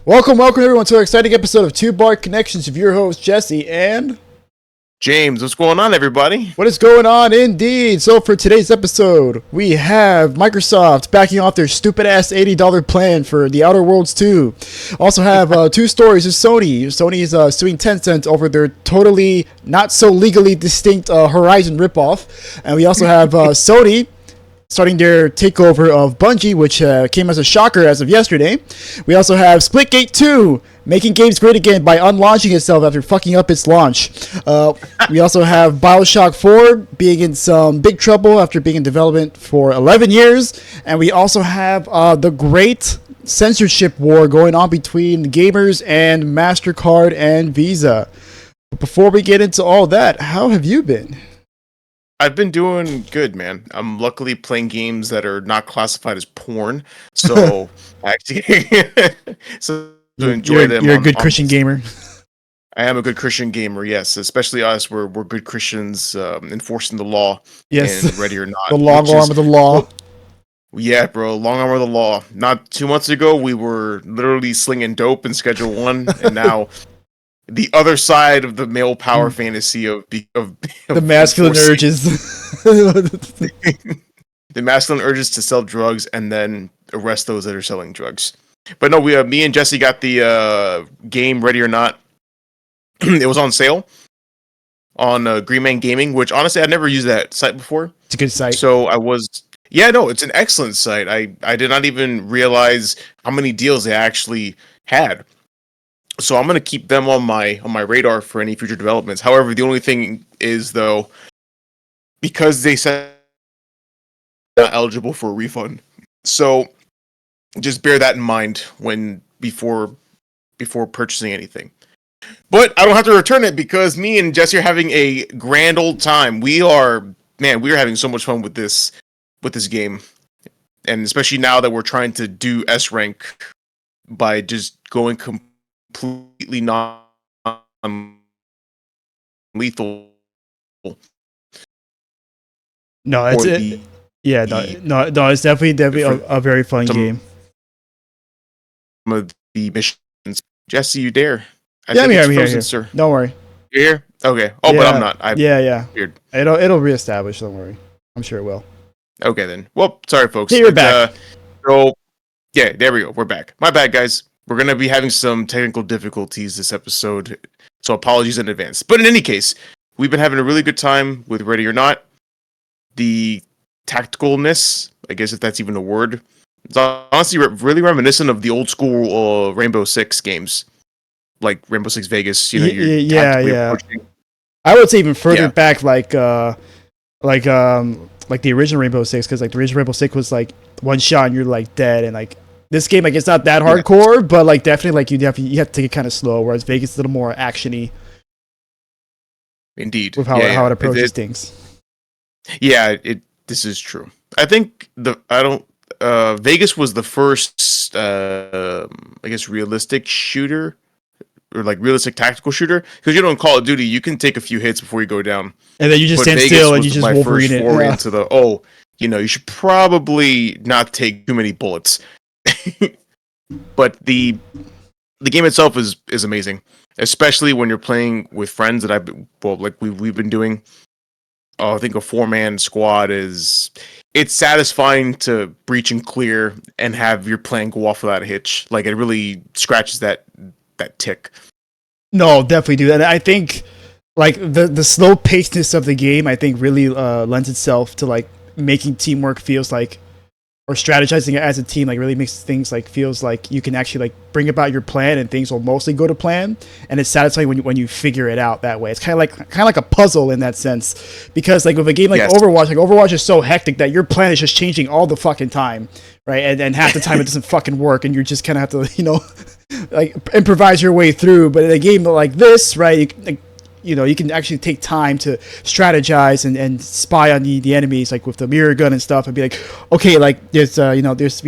Welcome everyone to an exciting episode of Two Bar Connections with your host Jesse and James. What's going on, everybody? what is going on indeed. So for today's episode, we have Microsoft backing off their stupid ass $80 plan for The Outer Worlds 2. Also have two stories of Sony. Sony is suing Tencent over their totally not so legally distinct Horizon ripoff. And we also have Sony starting their takeover of Bungie, which came as a shocker as of yesterday. We also have Splitgate 2, making games great again by unlaunching itself after fucking up its launch. We also have BioShock 4 being in some big trouble after being in development for 11 years. And we also have the great censorship war going on between gamers and MasterCard and Visa. But before we get into all that, how have you been? I've been doing good, man. I'm luckily playing games that are not classified as porn, so actually, so to enjoy them. You're a good Christian gamer. I am a good Christian gamer, yes. Especially us, we're good Christians enforcing the law. Yes, and Ready or Not. The long arm of the law. Yeah, bro, long arm of the law. Not 2 months ago, we were literally slinging dope in Schedule 1, and now the other side of the male power fantasy of the masculine urges. The masculine urges to sell drugs and then arrest those that are selling drugs. But no, me and Jesse got the game Ready or Not. It was on sale on Green Man Gaming, which honestly I'd never used that site before. It's a good site. So it's an excellent site. I did not even realize how many deals they actually had. So I'm gonna keep them on my radar for any future developments. However, the only thing is though, because they said they're not eligible for a refund. So just bear that in mind before purchasing anything. But I don't have to return it because me and Jesse are having a grand old time. We are having so much fun with this game, and especially now that we're trying to do S rank by just going completely non-lethal. No, it's it. Yeah, no, it's definitely a very fun game. Some of the missions. Jesse, you dare? I'm here. Sir. Don't worry. You're here? Okay. Oh, yeah. But I'm not. Yeah. Weird. It'll reestablish. Don't worry. I'm sure it will. Okay then. Well, sorry folks. Hey, you're back. Yeah, there we go. We're back. My bad, guys. We're going to be having some technical difficulties this episode, so apologies in advance. But in any case, we've been having a really good time with Ready or Not. The tacticalness, I guess if that's even a word, it's honestly really reminiscent of the old school Rainbow Six games, like Rainbow Six Vegas. You know, yeah. I would say even further back, like the original Rainbow Six, because like the original Rainbow Six was like one shot and you're like dead, and like this game, like it's not that hardcore, but like definitely like you have to take it kind of slow. Whereas Vegas is a little more actiony. Indeed, with how it approaches things. Yeah, this is true. I think Vegas was the first, I guess, realistic shooter or like realistic tactical shooter, because you know in Call of Duty you can take a few hits before you go down, and then you just stand still and you just Wolverine it. Into you should probably not take too many bullets. But the game itself is amazing, especially when you're playing with friends that we've been doing. I think a 4-man squad it's satisfying to breach and clear and have your plan go off without a hitch. Like it really scratches that tick. No, definitely do that. I think like the slow pacedness of the game, I think really lends itself to like making teamwork feels like, or strategizing as a team, like really makes things like feels like you can actually like bring about your plan and things will mostly go to plan, and it's satisfying when you figure it out that way. It's kind of like a puzzle in that sense, because like with a game like Overwatch is so hectic that your plan is just changing all the fucking time, right? And half the time it doesn't fucking work, and you just kind of have to like improvise your way through. But in a game like this, right, you can actually take time to strategize and spy on the enemies, like with the mirror gun and stuff, and be like, okay, like we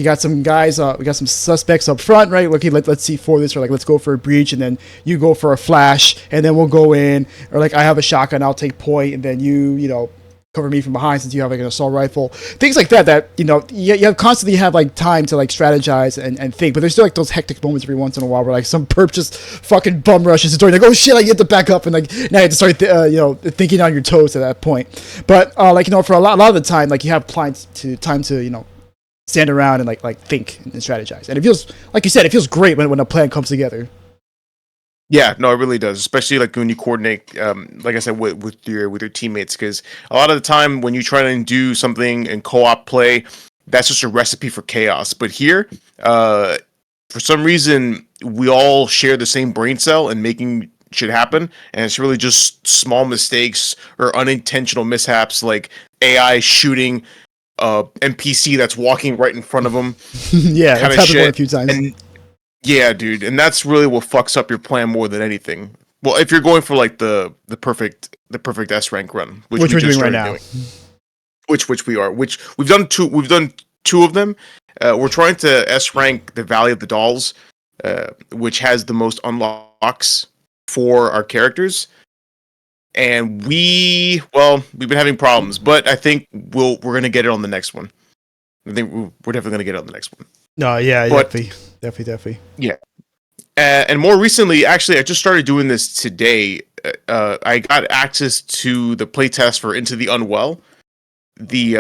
got some guys, we got some suspects up front, right? Okay, let's see for this, or like let's go for a breach, and then you go for a flash, and then we'll go in, or like I have a shotgun, I'll take point, and then you cover me from behind since you have like an assault rifle, things like that. That you have constantly have like time to like strategize and think. But there's still like those hectic moments every once in a while where like some perp just fucking bum rushes the door. Like, oh shit, like you have to back up and like now you have to start thinking on your toes at that point. But for a lot of the time, like you have time to stand around and like think and strategize. And it feels, like you said, it feels great when a plan comes together. Yeah, no, it really does. Especially like when you coordinate, like I said, with your teammates, because a lot of the time when you try to do something in co-op play, that's just a recipe for chaos. But here, for some reason, we all share the same brain cell and making shit happen, and it's really just small mistakes or unintentional mishaps, like AI shooting NPC that's walking right in front of them. Yeah, that's happened quite a few times. And yeah, dude, and that's really what fucks up your plan more than anything. Well, if you're going for like the perfect S rank run, which we're doing right now, which we are, which we've done two of them. We're trying to S rank the Valley of the Dolls, which has the most unlocks for our characters, and we've been having problems, but I think we're gonna get it on the next one. I think we're definitely gonna get it on the next one. No, yeah, but, definitely. Yeah. And more recently, actually, I just started doing this today. I got access to the playtest for Into the Unwell, the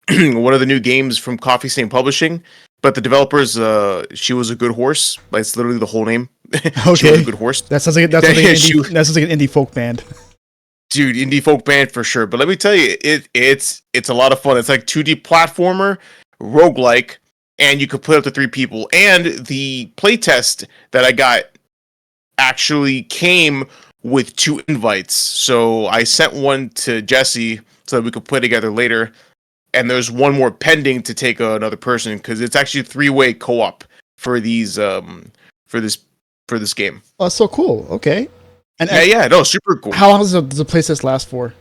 one of the new games from Coffee Stain Publishing. But the developers, She Was a Good Horse. That's literally the whole name. Okay. She Was a Good Horse. That sounds like an indie folk band. Dude, indie folk band for sure. But let me tell you, it's a lot of fun. It's like 2D platformer, roguelike, and you could play up to 3 people. And the playtest that I got actually came with 2 invites. So I sent one to Jesse so that we could play together later. And there's one more pending to take another person, because it's actually a 3-way co-op for these for this game. Oh, that's so cool. Okay. No, super cool. How long does the playtest last for?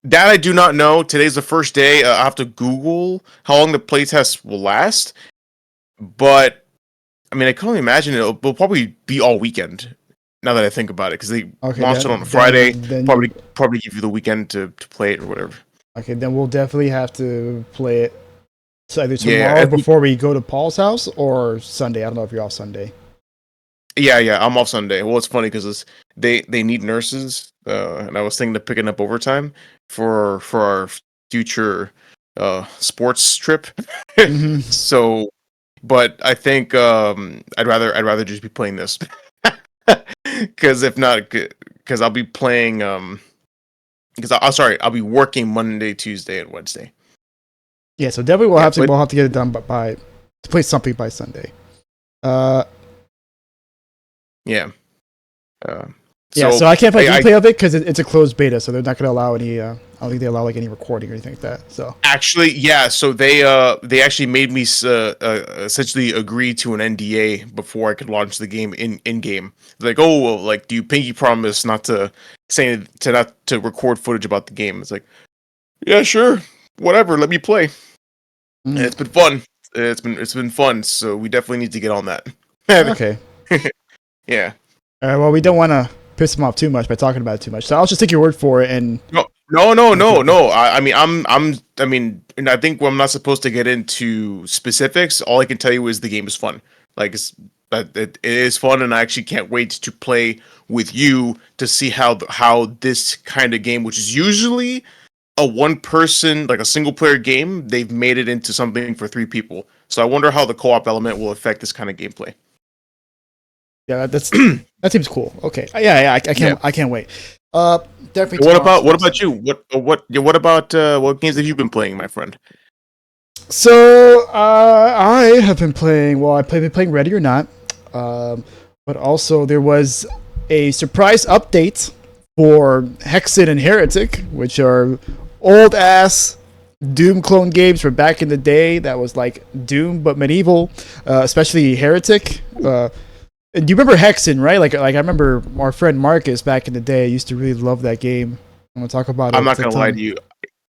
That I do not know. Today's the first day. I have to Google how long the playtest will last. But I mean, I can only imagine it'll probably be all weekend. Now that I think about it, because they launched it on a Friday, then probably give you the weekend to play it or whatever. Okay, then we'll definitely have to play it either tomorrow before we go to Paul's house, or Sunday. I don't know if you're off Sunday. Yeah, I'm off Sunday. Well, it's funny because they need nurses, and I was thinking of picking up overtime for our future sports trip. Mm-hmm. So, but I think I'd rather just be playing this, because if not, because I'll be playing I'll be working Monday, Tuesday, and Wednesday. Yeah, so definitely we'll have to get it done to play something by Sunday. Yeah. So I can't play gameplay of it because it's a closed beta, so they're not going to allow any. I don't think they allow like any recording or anything like that. So actually, yeah. So they actually made me essentially agree to an NDA before I could launch the game in game. They're like, oh, well, like, do you pinky promise not to record footage about the game? It's like, yeah, sure, whatever. Let me play. And it's been fun. It's been fun. So we definitely need to get on that. Okay. Yeah. All right. Well, we don't want to piss them off too much by talking about it too much, so I'll just take your word for it. And no. I mean, I think I'm not supposed to get into specifics. All I can tell you is the game is fun. Like it is fun, and I actually can't wait to play with you to see how this kind of game, which is usually a one-person, like a single-player game, they've made it into something for 3 people. So I wonder how the co-op element will affect this kind of gameplay. Yeah, that seems cool. Okay, I can't wait. Definitely. What about you? What games have you been playing, my friend? So I have been playing. Well, I've been playing Ready or Not, but also there was a surprise update for Hexen and Heretic, which are old ass Doom clone games from back in the day. That was like Doom but medieval, especially Heretic. Do you remember Hexen, right? Like I remember our friend Marcus back in the day used to really love that game. I'm gonna talk about it. I'm not gonna lie to you.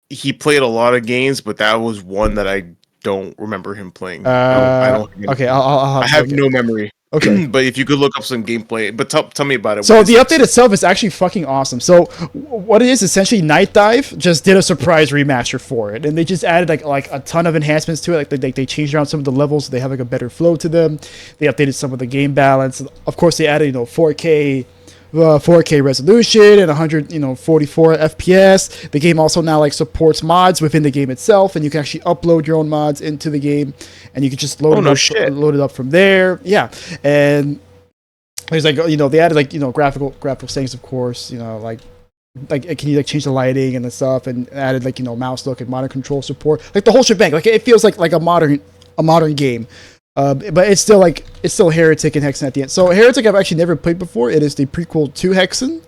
He played a lot of games, but that was one that I don't remember him playing. I don't okay, I'll I have no memory. Okay. But if you could look up some gameplay, but tell me about it. So the update itself is actually fucking awesome. So what it is essentially, Night Dive just did a surprise remaster for it, and they just added like a ton of enhancements to it. Like they changed around some of the levels, so they have like a better flow to them. They updated some of the game balance. Of course, they added 4K resolution and 144 FPS. The game also now like supports mods within the game itself, and you can actually upload your own mods into the game, and you can just load it up from there. Yeah, and there's like they added like graphical settings, of course. Like can you like change the lighting and the stuff, and added like mouse look and modern control support, like the whole shebang. Like it feels like a modern game. But it's still Heretic and Hexen at the end. So Heretic I've actually never played before. It is the prequel to Hexen.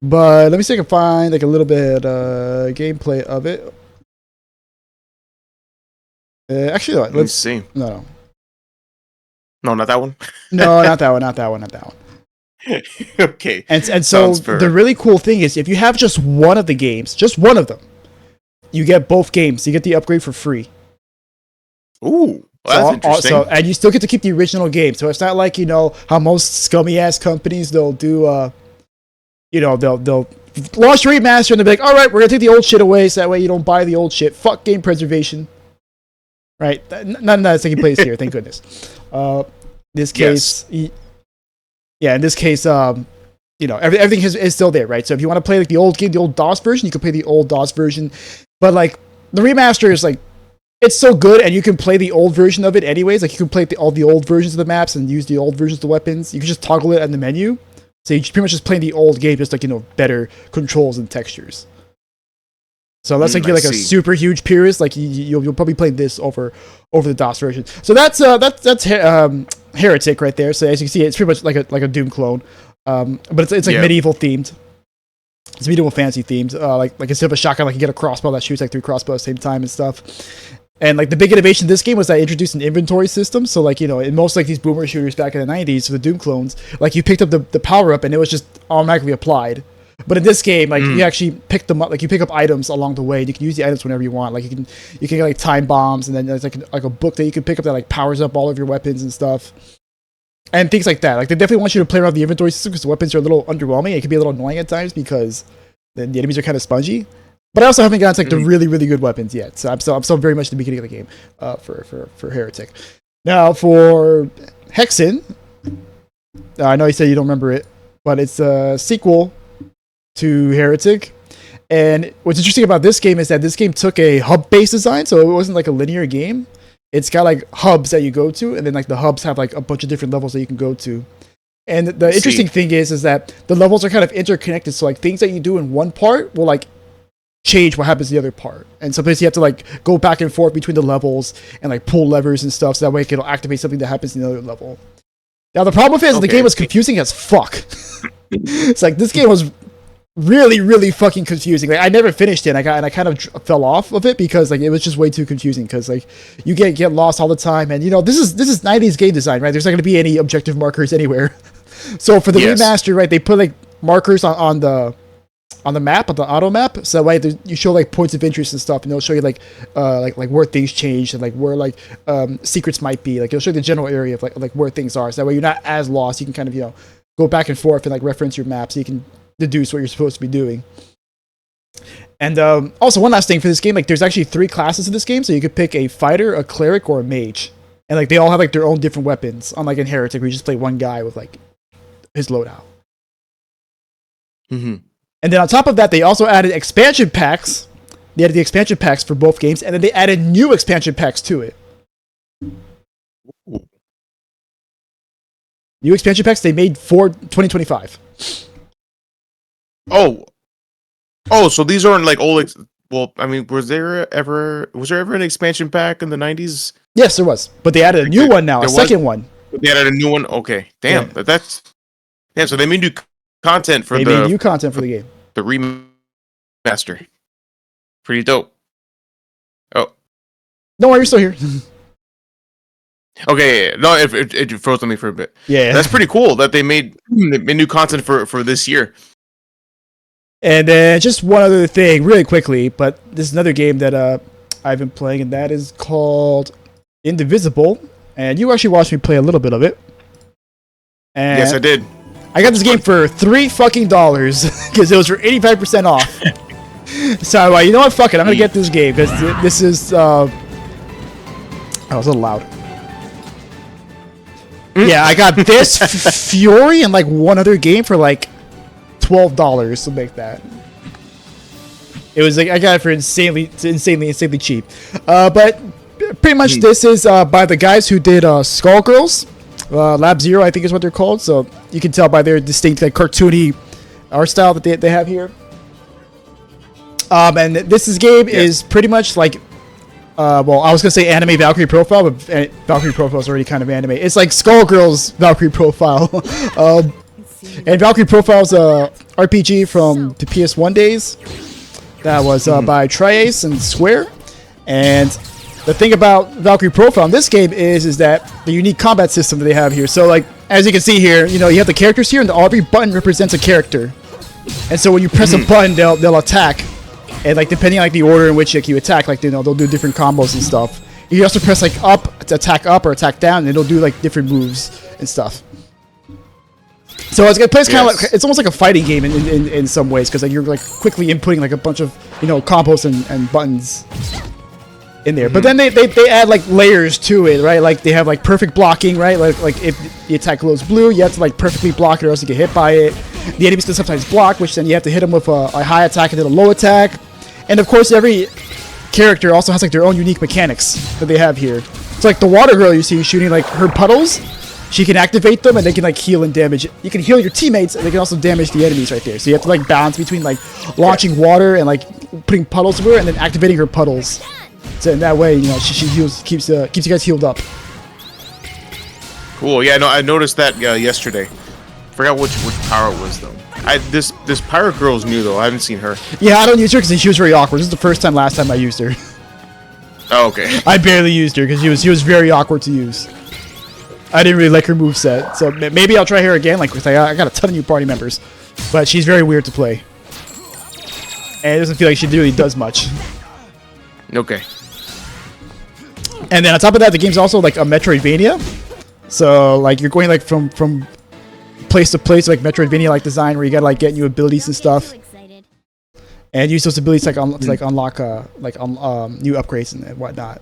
But let me see if I can find like a little bit gameplay of it. Actually, let's see. No, not that one. No, not that one. Okay. And so the really cool thing is, if you have just one of the games, just one of them, you get both games. You get the upgrade for free. Ooh. Well, that's interesting. And you still get to keep the original game. So it's not like how most scummy ass companies they'll do. They'll launch a remaster and they'll be like, all right, we're gonna take the old shit away, so that way you don't buy the old shit. Fuck game preservation. Right? None of that's taking place here. Thank goodness. This case, in this case, everything is still there, right? So if you want to play like the old game, the old DOS version, you can play the old DOS version. But like the remaster is like, it's so good, and you can play the old version of it anyways. Like you can play all the old versions of the maps and use the old versions of the weapons. You can just toggle it in the menu, so you pretty much just playing the old game, just like better controls and textures. So unless like you're like a super huge purist, like you'll probably play this over the DOS version. So that's Heretic right there. So as you can see, it's pretty much like a Doom clone, but it's like medieval themed. It's medieval fantasy themed. Like instead of a shotgun, like you get a crossbow that shoots like 3 crossbows at the same time and stuff. And like the big innovation in this game was that it introduced an inventory system. So like in most like these boomer shooters back in the 90s, for the Doom clones, like you picked up the power up and it was just automatically applied. But in this game, like you actually pick them up, like you pick up items along the way. And you can use the items whenever you want. Like you can get like time bombs, and then there's like a book that you can pick up that like powers up all of your weapons and stuff. And things like that. Like they definitely want you to play around the inventory system because the weapons are a little underwhelming. It can be a little annoying at times because the enemies are kind of spongy. But I also haven't gotten to like the really, really good weapons yet. So I'm still very much at the beginning of the game for Heretic. Now for Hexen, I know you said you don't remember it, but it's a sequel to Heretic. And what's interesting about this game is that this game took a hub-based design, so it wasn't like a linear game. It's got like hubs that you go to, and then like the hubs have like a bunch of different levels that you can go to. And the interesting thing is that the levels are kind of interconnected. So like things that you do in one part will like change what happens in the other part. And sometimes you have to like go back and forth between the levels and like pull levers and stuff, so that way it'll activate something that happens in the other level. Now the problem is the game was confusing as fuck. It's like this game was really, really fucking confusing. Like I never finished it. And I kind of fell off of it because like it was just way too confusing. Because like you get lost all the time, and this is 90s game design, right? There's not going to be any objective markers anywhere. So for the remaster, right, they put like markers on the map, on the auto map, so that way you show like points of interest and stuff, and they'll show you like where things changed and like where like secrets might be. Like it'll show you the general area of like where things are, so that way you're not as lost. You can kind of go back and forth and like reference your map, so you can deduce what you're supposed to be doing. And also one last thing for this game, like there's actually 3 classes in this game, so you could pick a fighter, a cleric, or a mage, and like they all have like their own different weapons. Unlike in Heretic, where you just play one guy with like his loadout. Mm-hmm. And then on top of that, they also added expansion packs. They added the expansion packs for both games, and then they added new expansion packs to it. Ooh. New expansion packs they made for 2025. Oh, so these aren't like old. Well, I mean, was there ever an expansion pack in the 90s? Yes, there was, but they added a new one now, a second one. They added a new one. Okay, damn, that's. Yeah, so they made new content for the game. The remaster. Pretty dope. Oh. No, you're still here. Okay, no, it froze on me for a bit. Yeah. That's pretty cool that they made new content for this year. And then just one other thing, really quickly, but this is another game that I've been playing, and that is called Indivisible. And you actually watched me play a little bit of it. And yes, I did. I got this game for $3 fucking because it was for 85% off. So you know what? Fuck it. I'm gonna get this game because this is. Oh, it was a little loud. Yeah, I got this Fury and like one other game for like $12 to make that. It was like I got it for insanely cheap. But pretty much this is by the guys who did Skullgirls. Lab Zero, I think is what they're called. So you can tell by their distinct, like, cartoony art style that they have here. And this game is pretty much like, well, I was gonna say anime Valkyrie Profile, but Valkyrie Profile is already kind of anime. It's like Skullgirls Valkyrie Profile. And Valkyrie Profile is a RPG from the PS1 days. That was by Tri-Ace and Square. And the thing about Valkyrie Profile in this game is that the unique combat system that they have here. So, like, as you can see here, you know, you have the characters here, and every button represents a character. And so when you press a button, they'll attack. And, like, depending on, like, the order in which, like, you attack, like, you know, they'll do different combos and stuff. You can also press, like, up to attack up or attack down, and it'll do, like, different moves and stuff. So it plays kind of like, it's almost like a fighting game in some ways, because, like, you're, like, quickly inputting, like, a bunch of, you know, combos and buttons in there. But then they add, like, layers to it, right? Like, they have, like, perfect blocking, right? Like if the attack glows blue, you have to, like, perfectly block it or else you get hit by it. The enemies can sometimes block, which then you have to hit them with a high attack and then a low attack. And of course, every character also has, like, their own unique mechanics that they have here. So, like, the water girl you see shooting, like, her puddles, she can activate them and they can, like, heal and damage. You can heal your teammates and they can also damage the enemies right there. So you have to, like, balance between, like, launching water and, like, putting puddles to her and then activating her puddles. So in that way, you know, she heals, keeps you guys healed up. Cool. Yeah, no, I noticed that yesterday. Forgot which power it was though. This pirate girl's new though. I haven't seen her. Yeah, I don't use her because she was very awkward. This is the last time I used her. Oh, okay. I barely used her because she was very awkward to use. I didn't really like her moveset, so maybe I'll try her again. Like, I got a ton of new party members, but she's very weird to play, and it doesn't feel like she really does much. Okay. And then on top of that, the game's also like a Metroidvania. So, like, you're going, like, from place to place, like Metroidvania-like design, where you gotta, like, get new abilities and stuff, and use those abilities to unlock new upgrades and whatnot.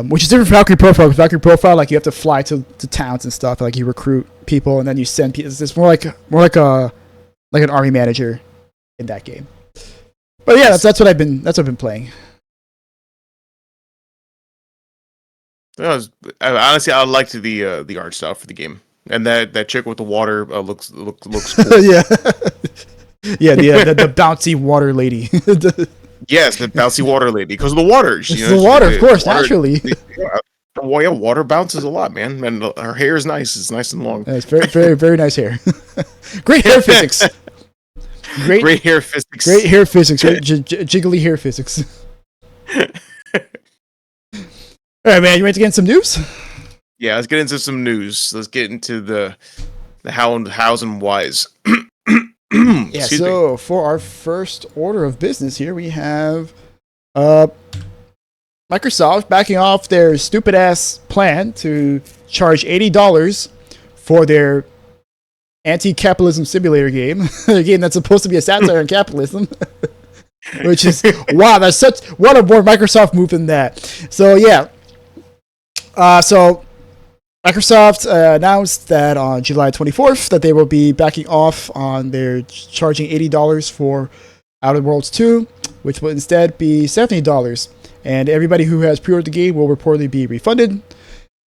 Which is different from Valkyrie Profile. With Valkyrie Profile, like, you have to fly to towns and stuff. Like, you recruit people and then you send people. It's more like an army manager in that game. But yeah, that's what I've been playing. Honestly, I liked the art style for the game, and that chick with the water looks cool. Yeah, the bouncy water lady. Yes, the bouncy water lady, because of the water. It's the water, of course, naturally. Water bounces a lot, man, and her hair is nice. It's nice and long. It's very, very, very nice hair. Great hair physics. Great hair physics. Great hair physics. Right? Jiggly hair physics. All right, man. You ready to get into some news? Yeah, let's get into some news. Let's get into the hows and whys. Yeah. So for our first order of business here, we have Microsoft backing off their stupid ass plan to charge $80 for their anti-capitalism simulator game, a game that's supposed to be a satire on capitalism. Which is, wow, that's what a more Microsoft move than that. So yeah. So Microsoft announced that on July 24th that they will be backing off on their charging $80 for Outer Worlds 2, which will instead be $70. And everybody who has pre-ordered the game will reportedly be refunded.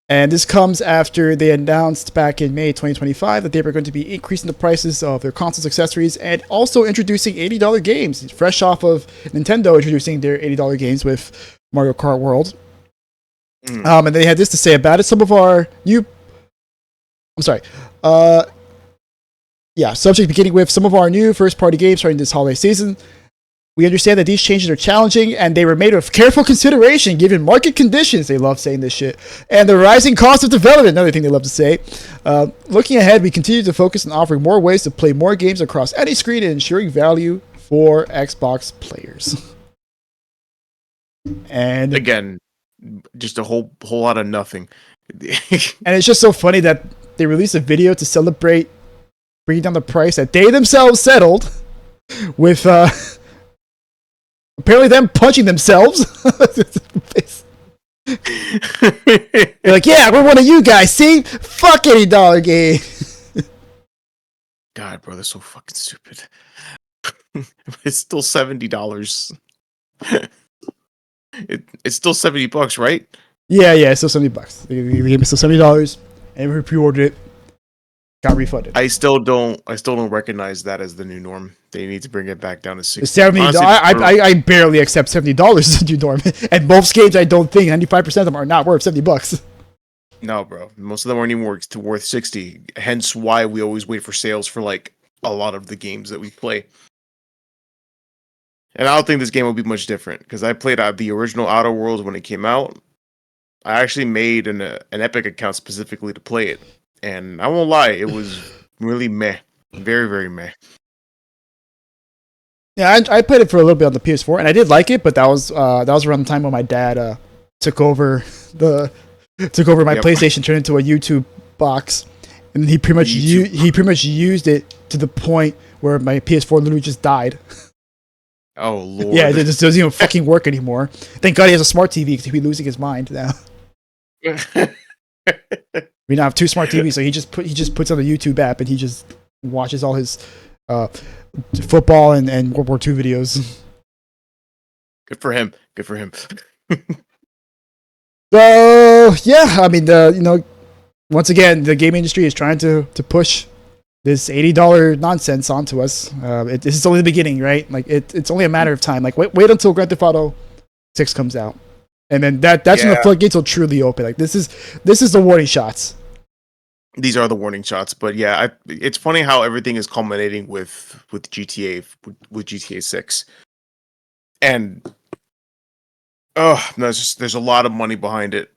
And this comes after they announced back in May 2025 that they were going to be increasing the prices of their consoles, accessories, and also introducing $80 games, fresh off of Nintendo introducing their $80 games with Mario Kart World. And they had this to say about it. Subject beginning with some of our new first-party games starting this holiday season. We understand that these changes are challenging, and they were made with careful consideration given market conditions. They love saying this shit. And the rising cost of development, another thing they love to say. Looking ahead, we continue to focus on offering more ways to play more games across any screen and ensuring value for Xbox players. And again, just a whole lot of nothing. And it's just so funny that they released a video to celebrate bringing down the price that they themselves settled with apparently them punching themselves. They're like, yeah, we're one of you guys. See, fuck $80 game. God, bro, they're so fucking stupid. It's still $70. It's still $70, right? Yeah, it's still $70. They gave me still $70, and we pre-ordered it. Got refunded. I still don't recognize that as the new norm. They need to bring it back down to $60. $70. I barely accept $70 as the new norm. And most games, I don't think 95% of them are not worth $70. No, bro. Most of them aren't even worth 60. Hence why we always wait for sales for like a lot of the games that we play. And I don't think this game will be much different because I played the original Outer Worlds when it came out. I actually made an Epic account specifically to play it. And I won't lie, it was really meh. Very, very meh. Yeah, I played it for a little bit on the PS4, and I did like it, but that was around the time when my dad took over my PlayStation, turned it into a YouTube box, and he pretty much used it to the point where my PS4 literally just died. Oh lord! Yeah, it just doesn't even fucking work anymore. Thank God he has a smart TV because he'd be losing his mind now. We now have 2 smart TVs, so he just puts on the YouTube app and he just watches all his football and World War II videos. Good for him. So yeah, I mean once again the game industry is trying to push this $80 nonsense onto us. This is only the beginning, right? Like it's only a matter of time. Like wait until Grand Theft Auto 6 comes out. And then that's when the floodgates will truly open. Like this is the warning shots. These are the warning shots, but yeah, it's funny how everything is culminating with GTA 6, and there's a lot of money behind it,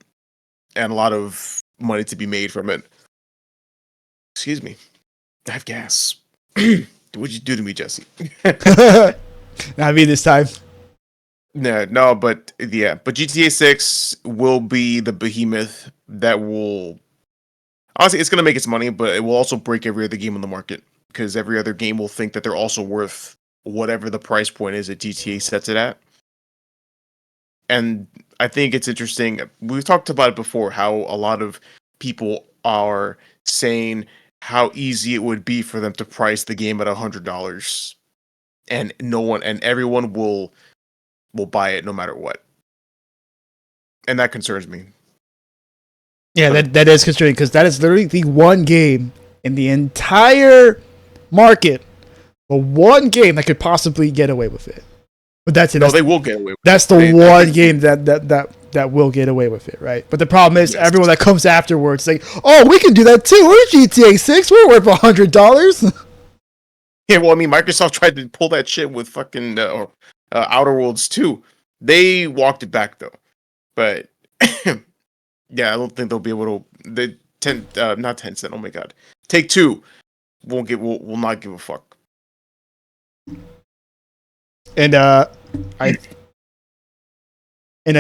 and a lot of money to be made from it. Excuse me, I have gas. What'd you do to me, Jesse? Not me this time. No, but GTA 6 will be the behemoth that will. Honestly, it's going to make its money, but it will also break every other game on the market because every other game will think that they're also worth whatever the price point is that GTA sets it at. And I think it's interesting. We've talked about it before, how a lot of people are saying how easy it would be for them to price the game at $100, and everyone will buy it no matter what. And that concerns me. Yeah, that is concerning because that is literally the one game in the entire market, the one game that could possibly get away with it. But that's it. No, they will get away with it. That's the one game that will get away with it, right? But the problem is everyone that comes afterwards, like, oh, we can do that too. We're GTA 6. We're worth $100. Yeah, well, I mean, Microsoft tried to pull that shit with fucking Outer Worlds 2. They walked it back though, but. Yeah, I don't think they'll be able to. Not Tencent. Oh my god, Take-Two will not give a fuck. And I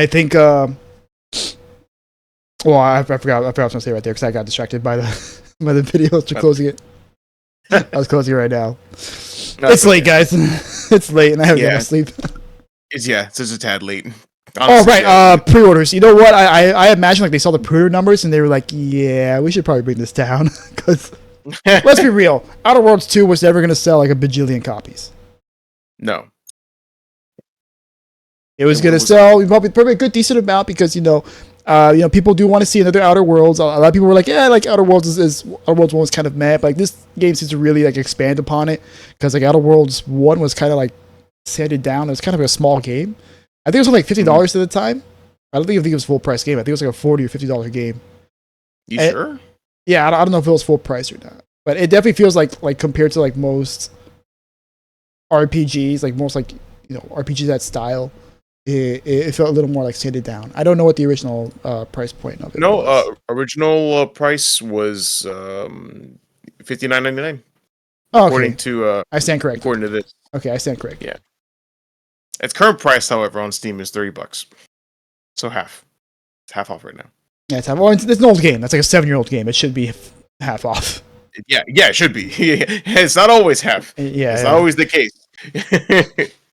think well, I forgot what I was gonna say right there because I got distracted by the video. Closing it. I was closing it right now. No, it's late, guys. It's late, and I have to go to sleep. It's just a tad late. Honestly, pre-orders. You know what? I imagine like they saw the pre-order numbers and they were like, yeah, we should probably bring this down because let's be real, Outer Worlds 2 was never gonna sell like a bajillion copies. No, it was gonna sell probably a good decent amount because people do want to see another Outer Worlds. A lot of people were like, yeah, like Outer Worlds Outer Worlds 1 was kind of mad, but like this game seems to really like expand upon it because like Outer Worlds 1 was kind of like sanded down. It was kind of a small game. I think it was only like $50 at the time. I don't think it was a full price game. I think it was like a $40 or $50 game. You sure? Yeah, I don't know if it was full price or not, but it definitely feels like compared to like most RPGs, like most like RPGs that style, it felt a little more like sanded down. I don't know what the original price point of it. No, original price was $59.99. Oh, okay. According to I stand correct. According to this, okay, I stand correct. Yeah. Its current price, however, on Steam is $30. So half. It's half off right now. Yeah, it's half. Well, it's an old game. That's like a 7-year-old game. It should be half off. Yeah, it should be. It's not always half. Yeah, It's yeah. not always the case.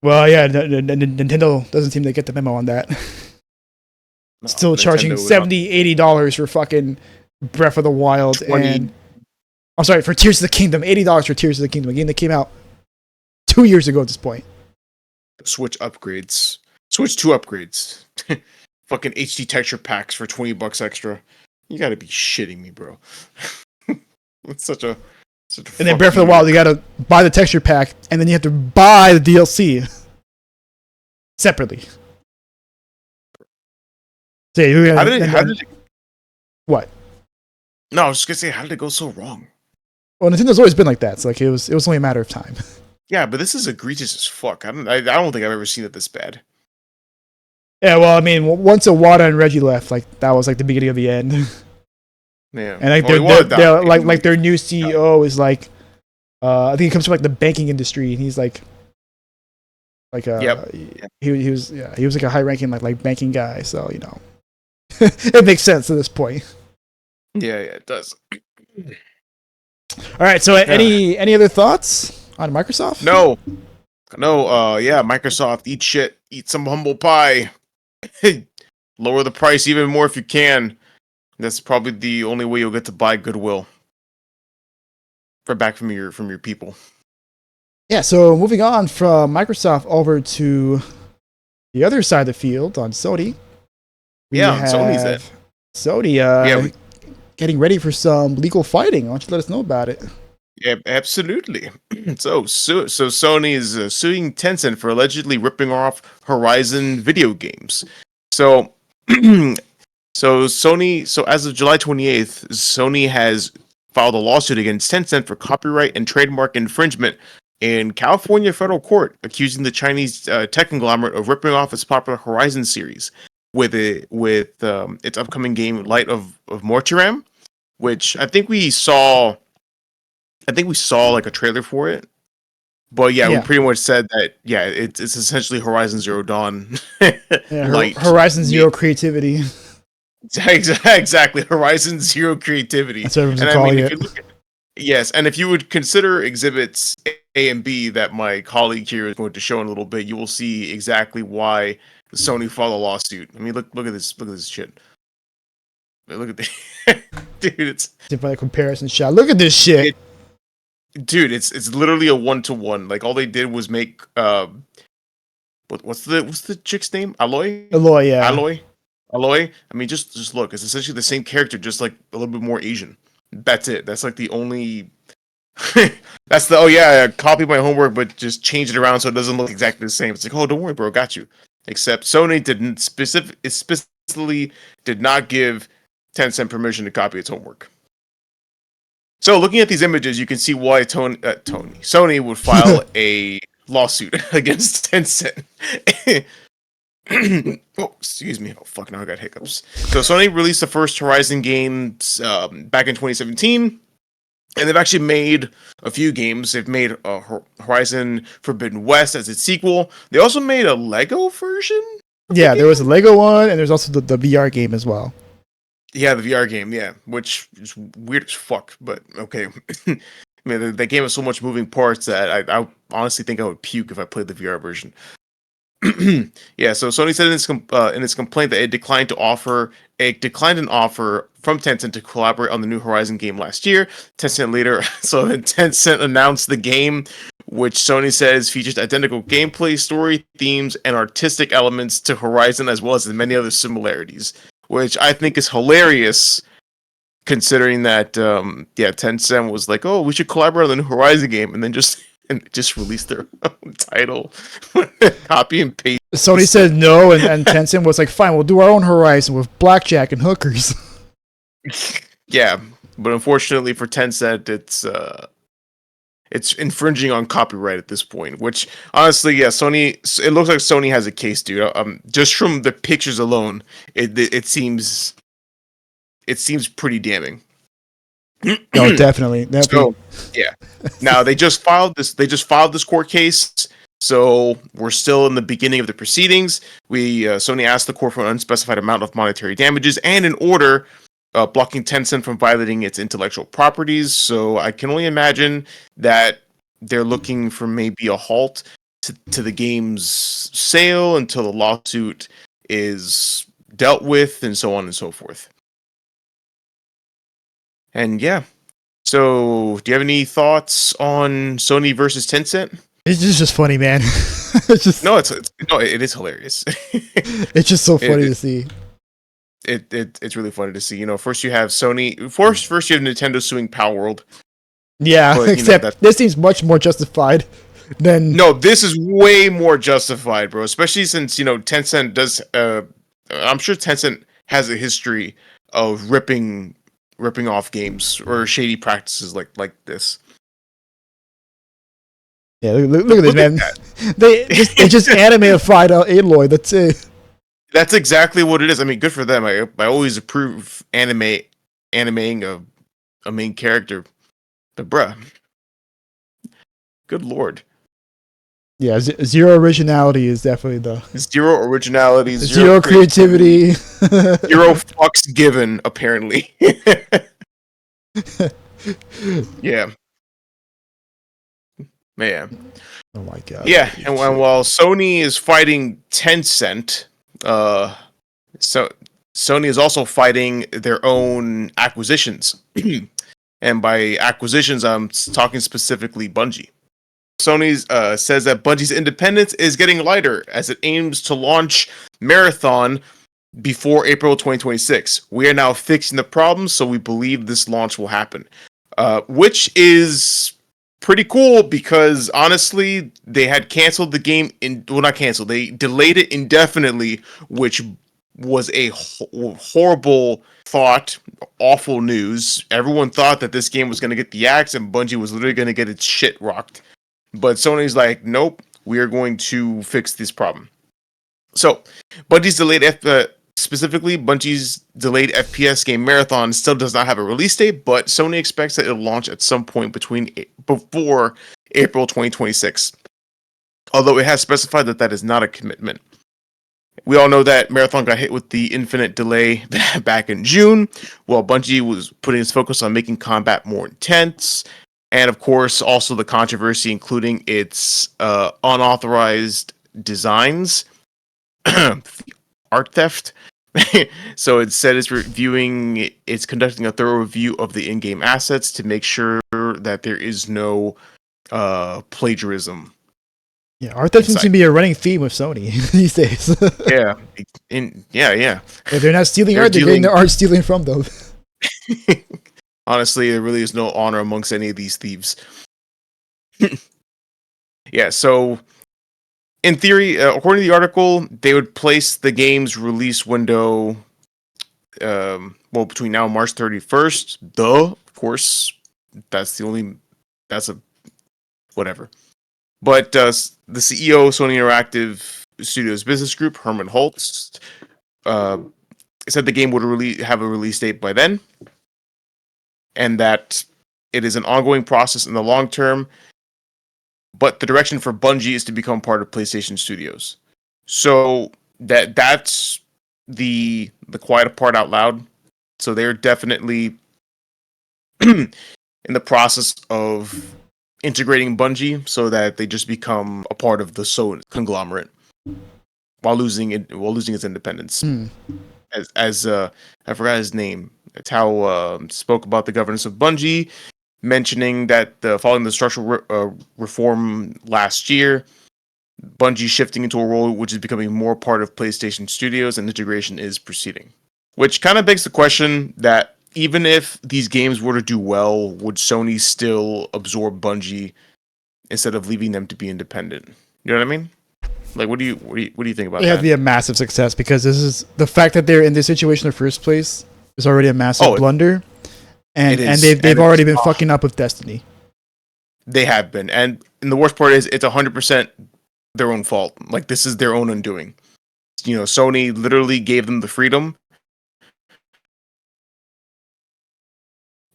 Well, yeah, Nintendo doesn't seem to get the memo on that. No, Still charging Nintendo would not. $70-$80 for fucking Breath of the Wild 20 and I'm sorry, for Tears of the Kingdom, $80 for Tears of the Kingdom, a game that came out 2 years ago at this point. Switch upgrades. Switch 2 upgrades. Fucking HD texture packs for $20 extra. You gotta be shitting me, bro. It's such a and then Breath of the Wild, you gotta buy the texture pack, and then you have to buy the DLC separately. So yeah, how did it what? No, I was just gonna say, how did it go so wrong? Well, Nintendo's always been like that. So like it was only a matter of time. Yeah, but this is egregious as fuck. I don't think I've ever seen it this bad. Yeah, well, I mean, once Iwata and Reggie left, like that was like the beginning of the end. Yeah, and like they're like their new CEO is like, I think he comes from like the banking industry, and he's like yep. he was like a high ranking like banking guy. So you know, it makes sense at this point. Yeah, it does. All right. So any other thoughts on Microsoft? No. Yeah, Microsoft, eat shit, eat some humble pie. Lower the price even more if you can. That's probably the only way you'll get to buy goodwill from your people. Yeah. So moving on from Microsoft over to the other side of the field on Sony. Sony's it. Sony, getting ready for some legal fighting. Why don't you let us know about it? Yeah, absolutely. So Sony is suing Tencent for allegedly ripping off Horizon video games. So Sony. So as of July 28th, Sony has filed a lawsuit against Tencent for copyright and trademark infringement in California federal court, accusing the Chinese tech conglomerate of ripping off its popular Horizon series with its upcoming game Light of Mortaram, which I think we saw like a trailer for it. But yeah, we pretty much said that it's essentially Horizon Zero Dawn. Horizon Zero creativity. Exactly, Horizon Zero creativity. That's what everyone's calling it. Yes, and if you would consider exhibits A and B that my colleague here is going to show in a little bit, you will see exactly why Sony filed a lawsuit. I mean, look at this shit. Look at this, dude. It's a comparison shot. Look at this shit, dude. It's literally a 1-to-1. Like all they did was make what's the chick's name? Aloy. Yeah. Aloy. I mean, just look. It's essentially the same character, just like a little bit more Asian. That's it. That's like the only. That's the copy my homework, but just change it around so it doesn't look exactly the same. It's like, oh, don't worry, bro, got you. Except Sony specifically did not give Tencent permission to copy its homework. So, looking at these images, you can see why Sony would file a lawsuit against Tencent. Oh, excuse me. Oh, fuck, now I got hiccups. So, Sony released the first Horizon games back in 2017. And they've actually made a few games. They've made Horizon Forbidden West as its sequel. They also made a Lego version? Yeah, there was a Lego one, and there's also the VR game as well. Yeah, the VR game, yeah. Which is weird as fuck, but okay. I mean, that game has so much moving parts that I honestly think I would puke if I played the VR version. Yeah, so Sony said in its complaint that it declined an offer from Tencent to collaborate on the new Horizon game last year. Tencent announced the game, which Sony says features identical gameplay, story, themes, and artistic elements to Horizon, as well as many other similarities, which I think is hilarious, considering that Tencent was like, oh, we should collaborate on the new Horizon game, and then just release their own title. Copy and paste. Sony said no, and Tencent was like, fine, we'll do our own Horizon with blackjack and hookers. Yeah, but unfortunately for Tencent, it's infringing on copyright at this point, which honestly, yeah, it looks like Sony has a case, dude. Just from the pictures alone, it seems pretty damning. No, definitely. So, yeah. Now they just filed this court case. So we're still in the beginning of the proceedings. Sony asked the court for an unspecified amount of monetary damages and an order blocking Tencent from violating its intellectual properties. So I can only imagine that they're looking for maybe a halt to the game's sale until the lawsuit is dealt with, and so on and so forth. And yeah. So, do you have any thoughts on Sony versus Tencent? It's just funny, man. It's just No, it is hilarious. it's just so funny to see. It's really funny to see. You know, first you have Sony. First you have Nintendo suing Power World. Yeah, But, except this seems much more justified than no, this is way more justified, bro. Especially since Tencent does. I'm sure Tencent has a history of ripping off games or shady practices like this. Yeah, look at this, Look at man. that. They just animeified Aloy. That's it. That's exactly what it is. I mean, good for them. I always approve animating a main character, but bruh, good lord, Yeah, zero originality is definitely the zero originality, zero creativity. zero fucks given. Apparently, yeah, man. Oh my god. Yeah, and while Sony is fighting Tencent, so Sony is also fighting their own acquisitions. And by acquisitions, I'm talking specifically Bungie. Sony says that Bungie's independence is getting lighter as it aims to launch Marathon before April 2026. We are now fixing the problem, so we believe this launch will happen. Which is pretty cool because honestly, they had canceled the game not canceled. They delayed it indefinitely, which was a horrible thought, awful news. Everyone thought that this game was going to get the axe and Bungie was literally going to get its shit rocked. But Sony's like, nope, we are going to fix this problem. So, Bungie's delayed FPS game Marathon still does not have a release date, but Sony expects that it'll launch at some point before April 2026. Although it has specified that is not a commitment. We all know that Marathon got hit with the infinite delay back in June, while Bungie was putting its focus on making combat more intense, and of course, also the controversy, including its unauthorized designs, art theft. So it said it's conducting a thorough review of the in-game assets to make sure that there is no plagiarism. Yeah, art theft seems to be a running theme with Sony these days. Yeah, yeah. If they're not stealing art, they're getting their art stealing from them. Honestly, there really is no honor amongst any of these thieves. Yeah, so in theory, according to the article, they would place the game's release window between now and March 31st. Of course, that's a whatever. But the CEO of Sony Interactive Studios Business Group, Herman Holtz, said the game would have a release date by then, and that it is an ongoing process in the long term, but the direction for Bungie is to become part of PlayStation Studios. So that's the quiet part out loud. So they're definitely in the process of integrating Bungie so that they just become a part of the Sony conglomerate while losing its independence. As I forgot his name. Tao spoke about the governance of Bungie, mentioning that following the structural reform last year, Bungie shifting into a role which is becoming more part of PlayStation Studios and integration is proceeding. Which kind of begs the question that even if these games were to do well, would Sony still absorb Bungie instead of leaving them to be independent? You know what I mean? Like, what do you think about that? It has to be a massive success because this is the fact that they're in this situation in the first place is already a massive blunder, and they've already been fucking up with Destiny. They have been, and the worst part is it's 100% their own fault. Like, this is their own undoing. You know, Sony literally gave them the freedom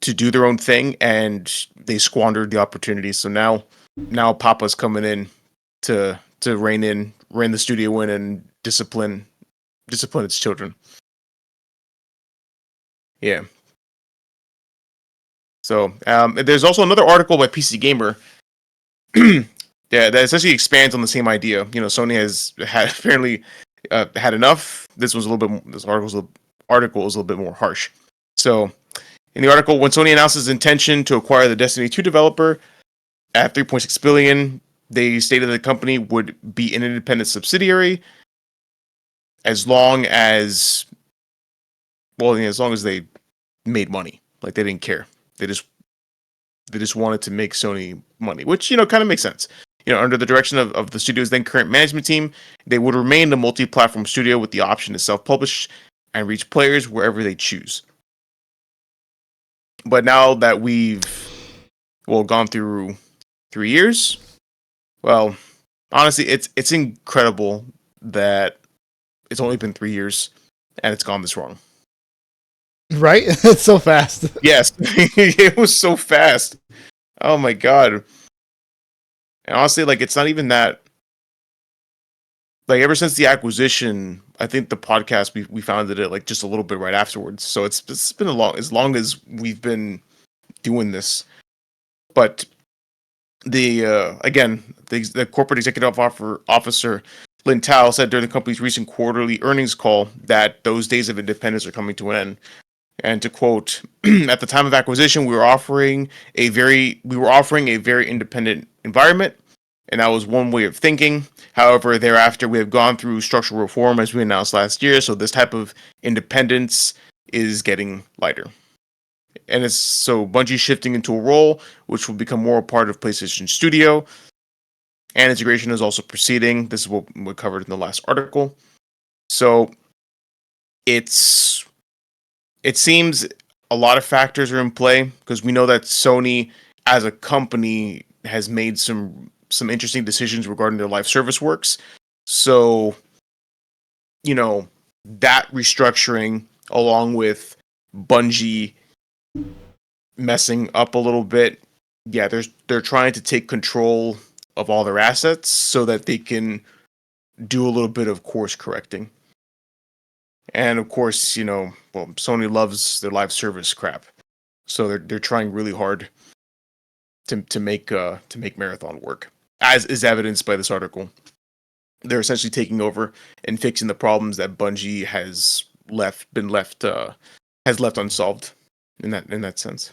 to do their own thing, and they squandered the opportunity. So now Papa's coming in to rein the studio in and discipline its children. Yeah. So there's also another article by PC Gamer. Yeah, that essentially expands on the same idea. Sony has had apparently had enough. This was a little bit. This article is a little bit more harsh. So, in the article, when Sony announced its intention to acquire the Destiny 2 developer at 3.6 billion, they stated the company would be an independent subsidiary as long as they made money. Like they didn't care. They just wanted to make Sony money, which kind of makes sense. Under the direction of the studio's then current management team, they would remain a multi-platform studio with the option to self-publish and reach players wherever they choose. But now that we've gone through 3 years, well, honestly, it's incredible that it's only been 3 years and it's gone this wrong. Right? It's so fast. Yes, it was so fast. Oh my god. And honestly, it's not even that. Ever since the acquisition, I think the podcast we founded it just a little bit right afterwards. So it's been as long as we've been doing this. But the corporate executive officer Lin Tao said during the company's recent quarterly earnings call that those days of independence are coming to an end. And to quote, at the time of acquisition, we were offering a very independent environment, and that was one way of thinking. However, thereafter, we have gone through structural reform as we announced last year, so this type of independence is getting lighter. And it's so Bungie shifting into a role which will become more a part of PlayStation Studio, and integration is also proceeding. This is what we covered in the last article. So it seems a lot of factors are in play because we know that Sony as a company has made some interesting decisions regarding their live service works. So, that restructuring along with Bungie messing up a little bit. Yeah, they're trying to take control of all their assets so that they can do a little bit of course correcting. And of course, Sony loves their live service crap, so they're trying really hard to make Marathon work, as is evidenced by this article. They're essentially taking over and fixing the problems that Bungie has left unsolved in that sense.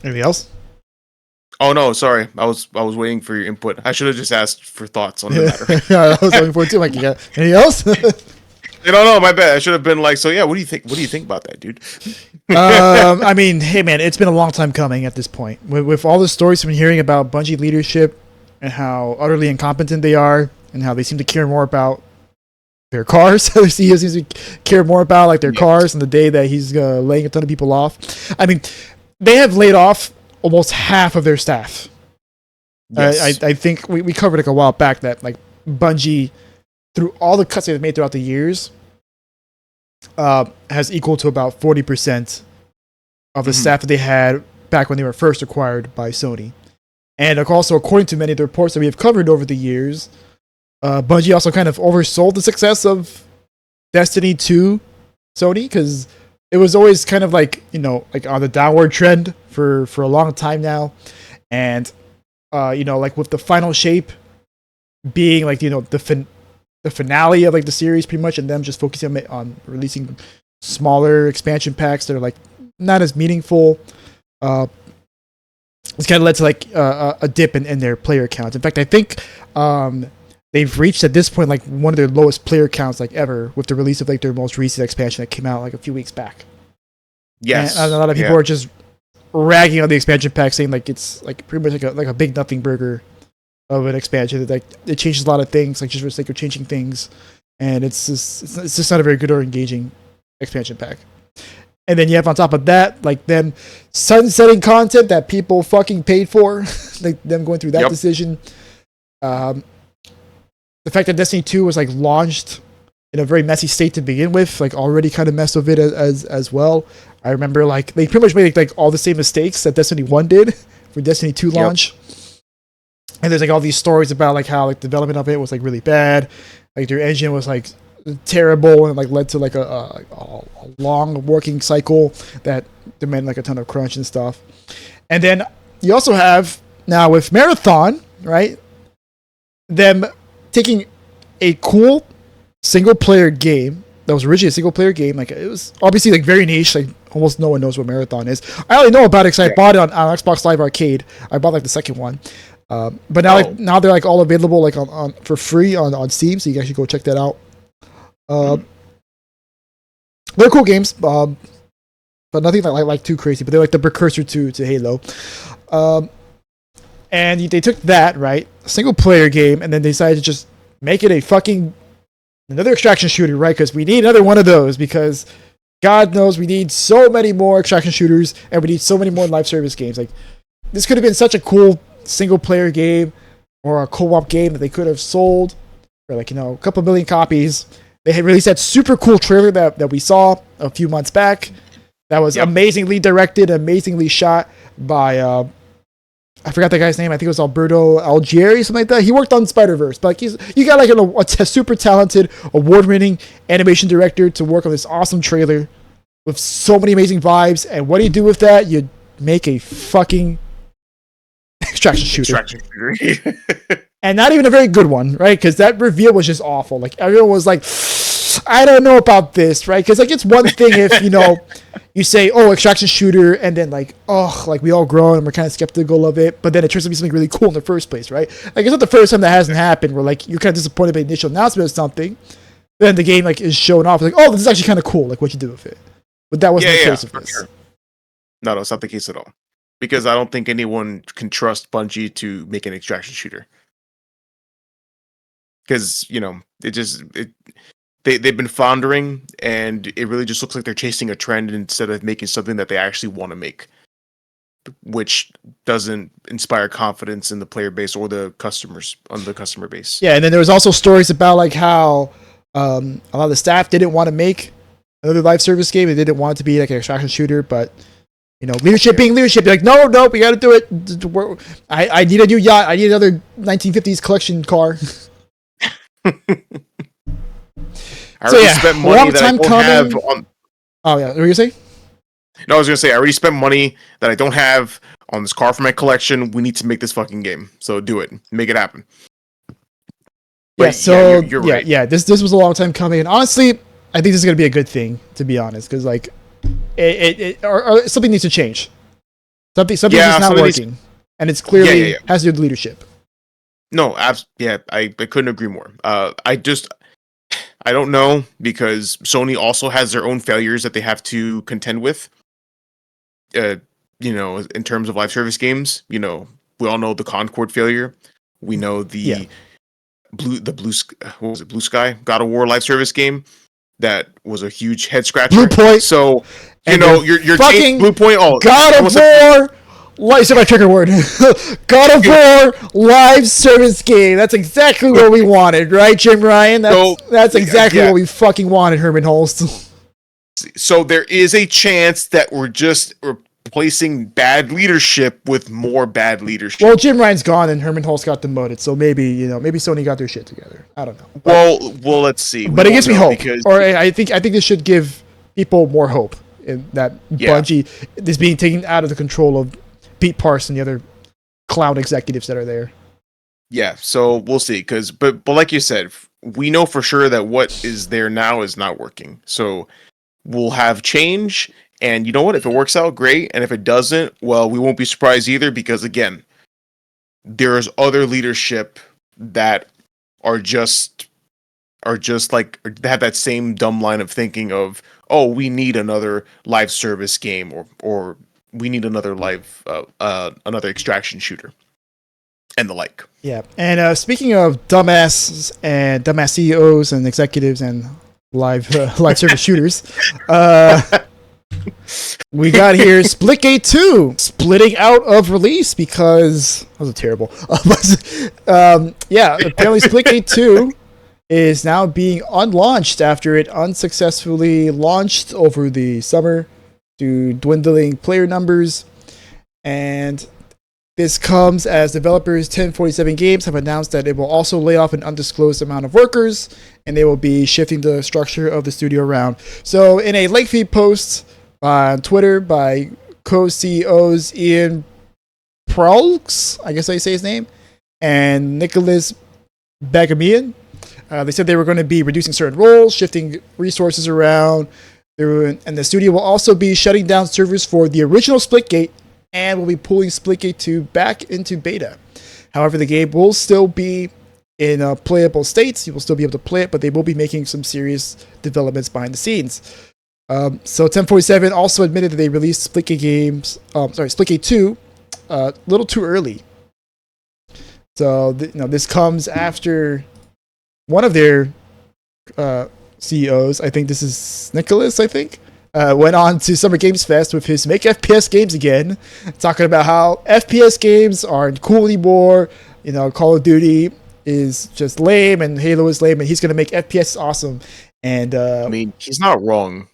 Anything else? Oh no, sorry. I was waiting for your input. I should have just asked for thoughts on the matter. Yeah, I was looking forward to. You got anything else? No, my bad. I should have been so yeah. What do you think? What do you think about that, dude? I mean, hey man, it's been a long time coming at this point. With all the stories we've been hearing about Bungie leadership and how utterly incompetent they are, and how they seem to care more about their cars. The CEO seems to care more about their cars on the day that he's laying a ton of people off. I mean, they have laid off almost half of their staff. Yes. I think we covered a while back that Bungie, through all the cuts they've made throughout the years, has equal to about 40% of the staff that they had back when they were first acquired by Sony. And also, according to many of the reports that we have covered over the years, Bungie also kind of oversold the success of Destiny 2 Sony, because it was always kind of on the downward trend for a long time now. And, with the final shape being the finale of the series pretty much, and them just focusing on releasing smaller expansion packs that are not as meaningful. It's kind of led to a dip in their player counts. In fact, I think they've reached at this point one of their lowest player counts ever with the release of their most recent expansion that came out a few weeks back. Yes, and a lot of people are just ragging on the expansion pack, saying it's pretty much a big nothing burger of an expansion that it changes a lot of things just for the sake of changing things, and it's just not a very good or engaging expansion pack. And then you have on top of that them sunsetting content that people fucking paid for, them going through that decision. The fact that Destiny 2 was launched in a very messy state to begin with, already kind of messed with it as well. I remember they pretty much made all the same mistakes that Destiny 1 did for Destiny 2 launch. And there's like all these stories about like how like development of it was like really bad, like their engine was like terrible and like led to like a long working cycle that demanded like a ton of crunch and stuff. And then you also have now with Marathon, right? Them taking a cool single player game that was originally a single player game. Like it was obviously like very niche. Like almost no one knows what Marathon is. I only know about it because I bought it on Xbox Live Arcade. I bought like the second one. But now like now they're like all available like on for free on Steam, so you can actually go check that out. They're cool games, but nothing like too crazy. But they're like the precursor to Halo. And they took that, right, a single player game, and then they decided to just make it a fucking another extraction shooter, right? Because we need another one of those because God knows we need so many more extraction shooters and we need so many more live service games. Like this could have been such a cool single player game or a co-op game that they could have sold for like, you know, a couple million copies. They had released that super cool trailer that we saw a few months back that was amazingly directed, amazingly shot by I forgot that guy's name. I think it was Alberto Algieri, something like that. He worked on Spider-Verse, but like you got like a super talented, award-winning animation director to work on this awesome trailer with so many amazing vibes. And what do you do with that? You make a fucking extraction shooter. And not even a very good one, right? Because that reveal was just awful. Like everyone was like, I don't know about this, right? Because like it's one thing if you know you say, oh, extraction shooter, and then like, oh, like we all grow and we're kind of skeptical of it, but then it turns out to be something really cool in the first place, right? Like it's not the first time that hasn't happened where like you're kind of disappointed by the initial announcement of something, then the game like is showing off like, oh, this is actually kind of cool, like what you do with it. But that wasn't the case of this. Sure. No, it's not the case at all. Because I don't think anyone can trust Bungie to make an extraction shooter. Because, you know, they've been floundering, and it really just looks like they're chasing a trend instead of making something that they actually want to make, which doesn't inspire confidence in the player base or the customers on the customer base. Yeah, and then there was also stories about like how a lot of the staff didn't want to make another live service game. They didn't want it to be like an extraction shooter, but you know, leadership being leadership. They're like, no, we got to do it. I need a new yacht. I need another 1950s collection car. I already spent money that I don't have on. Oh yeah, what were you saying? No, I was gonna say I already spent money that I don't have on this car for my collection. We need to make this fucking game, so do it, make it happen. But yeah, so you're right. Yeah, this was a long time coming, and honestly, I think this is gonna be a good thing, to be honest, because like, or something needs to change. Something's just not working, and it's clearly has to do with leadership. No, I couldn't agree more. I don't know, because Sony also has their own failures that they have to contend with. You know, in terms of live service games, you know, we all know the Concord failure. We know the Blue Sky God of War live service game that was a huge head scratcher. Blue Point. So you know, you're fucking Blue Point. Oh, God of War. Why is my trigger word? God of War live service game. That's exactly what we wanted, right, Jim Ryan? That's exactly what we fucking wanted, Herman Holst. So there is a chance that we're just replacing bad leadership with more bad leadership. Well, Jim Ryan's gone and Herman Holst got demoted, so maybe Sony got their shit together. I don't know. Well, let's see. But it gives me hope, or I think this should give people more hope in that Bungie is being taken out of the control of Pete Parson and the other cloud executives that are there. Yeah, so we'll see. But like you said, we know for sure that what is there now is not working. So we'll have change, and you know what? If it works out, great. And if it doesn't, well, we won't be surprised either, because again, there's other leadership that are just like, they have that same dumb line of thinking of, oh, we need another live service game, or we need another another extraction shooter, and the like. Yeah, and speaking of dumbass CEOs and executives and live service shooters, we got here Splitgate 2 splitting out of release because that was terrible. Apparently Splitgate 2 is now being unlaunched after it unsuccessfully launched over the summer to dwindling player numbers, and This comes as developers 1047 Games have announced that it will also lay off an undisclosed amount of workers, and they will be shifting the structure of the studio around. So, in a lengthy post on Twitter by co-CEOs Ian Prolx, I guess I say his name, and Nicholas Bagamian, they said they were going to be reducing certain roles, shifting resources around, and the studio will also be shutting down servers for the original Splitgate and will be pulling Splitgate 2 back into beta. However, the game will still be in playable states. You will still be able to play it, but they will be making some serious developments behind the scenes. So 1047 also admitted that they released Splitgate 2 a little too early. So this comes after one of their CEOs, I think this is Nicholas, went on to Summer Games Fest with his Make FPS Games Again, talking about how FPS games aren't cool anymore. Call of Duty is just lame and Halo is lame, and he's going to make FPS awesome. And he's not wrong.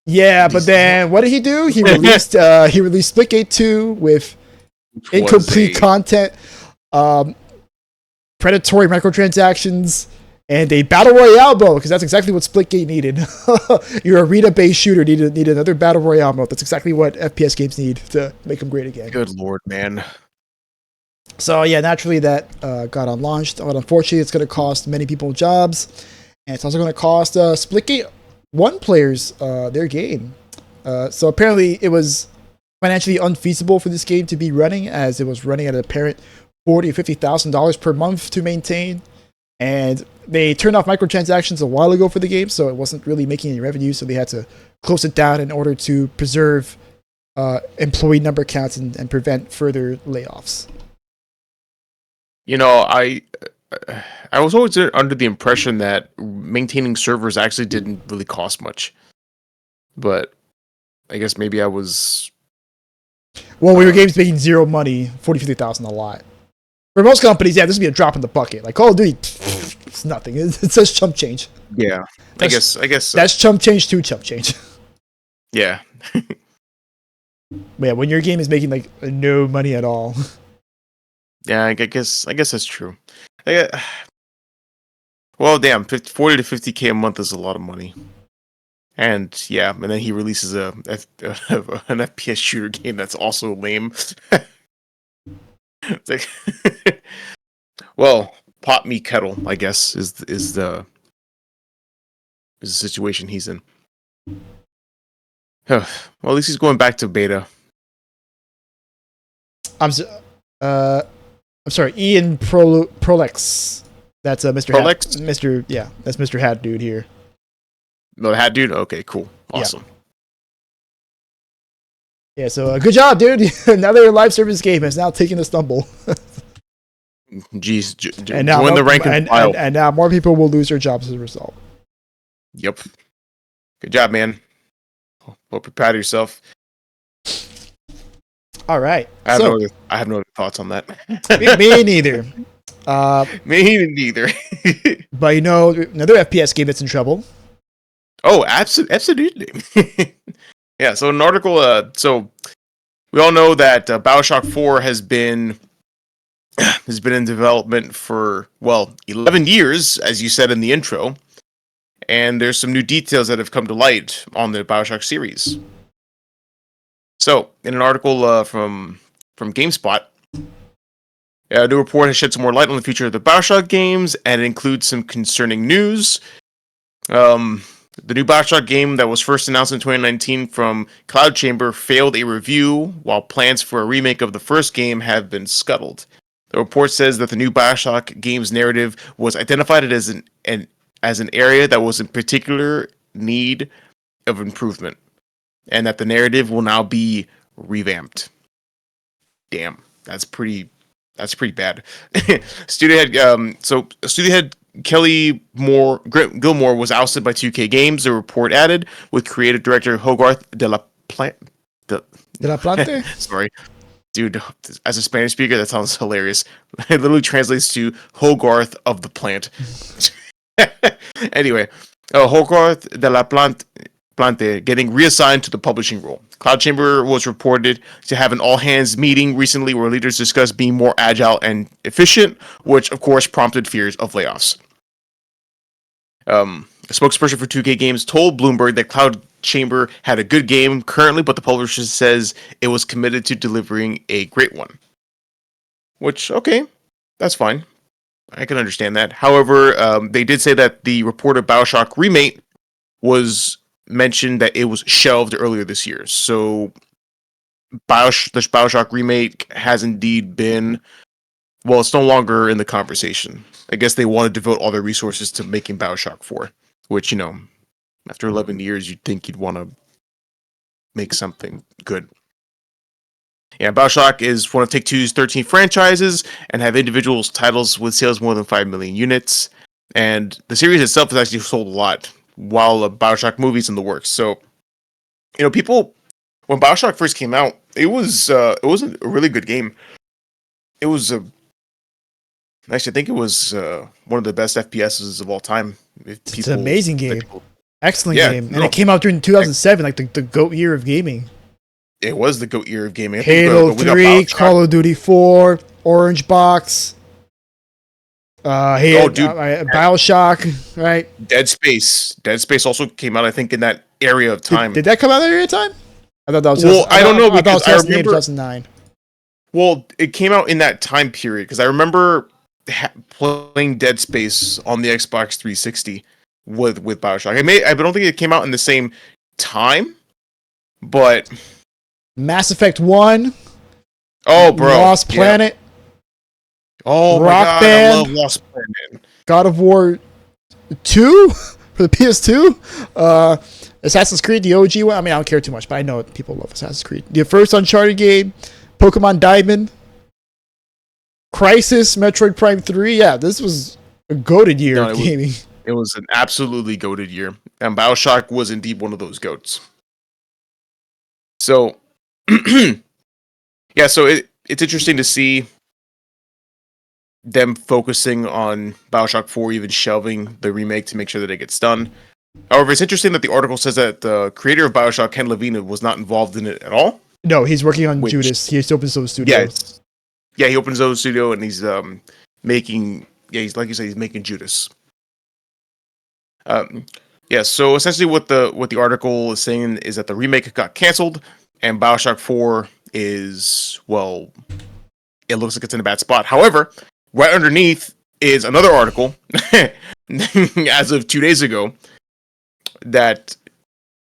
Yeah, but then what did he do? He released Splitgate 2 with incomplete content, predatory microtransactions, and a battle royale mode, because that's exactly what Splitgate needed. Your arena-based shooter needed another battle royale mode. That's exactly what FPS games need to make them great again. Good lord, man. So yeah, naturally that got unlaunched, but unfortunately it's going to cost many people jobs, and it's also going to cost Splitgate 1 players their game. So apparently it was financially unfeasible for this game to be running, as it was running at an apparent $40,000 or $50,000 per month to maintain. And they turned off microtransactions a while ago for the game, so it wasn't really making any revenue, so they had to close it down in order to preserve employee number counts and prevent further layoffs. I was always under the impression that maintaining servers actually didn't really cost much. But I guess maybe I was... Well, we were games making zero money, $40,000-$50,000 a lot. For most companies, this would be a drop in the bucket. Like Call of Duty, it's nothing. It says chump change. Yeah, I guess so. That's chump change to chump change. Yeah. Yeah, when your game is making like no money at all. Yeah, I guess that's true. Well, damn, 40 to 50K a month is a lot of money. And then he releases an FPS shooter game that's also lame. It's like, well, pot me kettle, I guess, is the situation he's in. Well, at least he's going back to beta. I'm sorry, Ian Prolex. That's Mr. Prolex? That's Mr. Hat Dude here. No, the Hat Dude? Okay, cool. Awesome. Yeah, so good job, dude. Another live service game has now taken a stumble. Jeez, and now join the rank and file. And now more people will lose their jobs as a result. Yep. Good job, man. Hope you're proud of yourself. All right. I have no other thoughts on that. Me neither. Me neither. But another FPS game that's in trouble. Oh, absolutely. Yeah, so an article, so we all know that BioShock 4 has been in development for, 11 years, as you said in the intro, and there's some new details that have come to light on the BioShock series. So, in an article from GameSpot, a new report has shed some more light on the future of the BioShock games, and it includes some concerning news. The new BioShock game that was first announced in 2019 from Cloud Chamber failed a review, while plans for a remake of the first game have been scuttled. The report says that the new BioShock game's narrative was identified as an area that was in particular need of improvement, and that the narrative will now be revamped. Damn, that's pretty bad. Studio head Kelly Gilmore was ousted by 2K Games, the report added, with creative director Hogarth de la Plante. Sorry. Dude, as a Spanish speaker, that sounds hilarious. It literally translates to Hogarth of the Plant. Anyway, Hogarth de la Plante Plante getting reassigned to the publishing role. Cloud Chamber was reported to have an all-hands meeting recently where leaders discussed being more agile and efficient, which of course prompted fears of layoffs. A spokesperson for 2K Games told Bloomberg that Cloud Chamber had a good game currently, but the publisher says it was committed to delivering a great one. Which, okay, that's fine. I can understand that. However, they did say that the reported BioShock remake was mentioned that it was shelved earlier this year. So the BioShock remake has indeed been, well, it's no longer in the conversation. I guess they want to devote all their resources to making BioShock 4, which, you know, after 11 years, you'd think you'd want to make something good. Yeah, BioShock is one of Take-Two's 13 franchises and have individual titles with sales more than 5 million units. And the series itself has actually sold a lot, while a BioShock movie's in the works. So, you know, people, when BioShock first came out, it was a really good game. It was actually, I think it was one of the best FPSs of all time. It's an amazing game. Excellent game. And it came out during 2007, like the GOAT year of gaming. It was the GOAT year of gaming. Halo 3, Call of Duty 4, Orange Box, BioShock, right? Dead Space. Dead Space also came out, I think, in that area of time. Did that come out in that area of time? I thought that was I don't know, because I remember 2009. Well, it came out in that time period because I remember playing Dead Space on the Xbox 360 with BioShock. I don't think it came out in the same time, but Mass Effect 1. Oh, bro. Lost Planet. Oh, Rock my God. Band. I love Lost Planet. God of War 2 for the PS2. Assassin's Creed, the OG one. I mean, I don't care too much, but I know people love Assassin's Creed. The first Uncharted game. Pokemon Diamond. Crisis, Metroid Prime 3. Yeah, this was a goated year of gaming. It was an absolutely goated year. And BioShock was indeed one of those goats. So, yeah, so it's interesting to see them focusing on BioShock 4, even shelving the remake to make sure that it gets done. However, it's interesting that the article says that the creator of BioShock, Ken Levine, was not involved in it at all. No, he's working on Judas. He opens Zone Studio. Yeah, he opens Zone Studio and he's making, he's like you said, he's making Judas. So essentially what the article is saying is that the remake got canceled and BioShock 4 is, well, it looks like it's in a bad spot. However, right underneath is another article as of 2 days ago that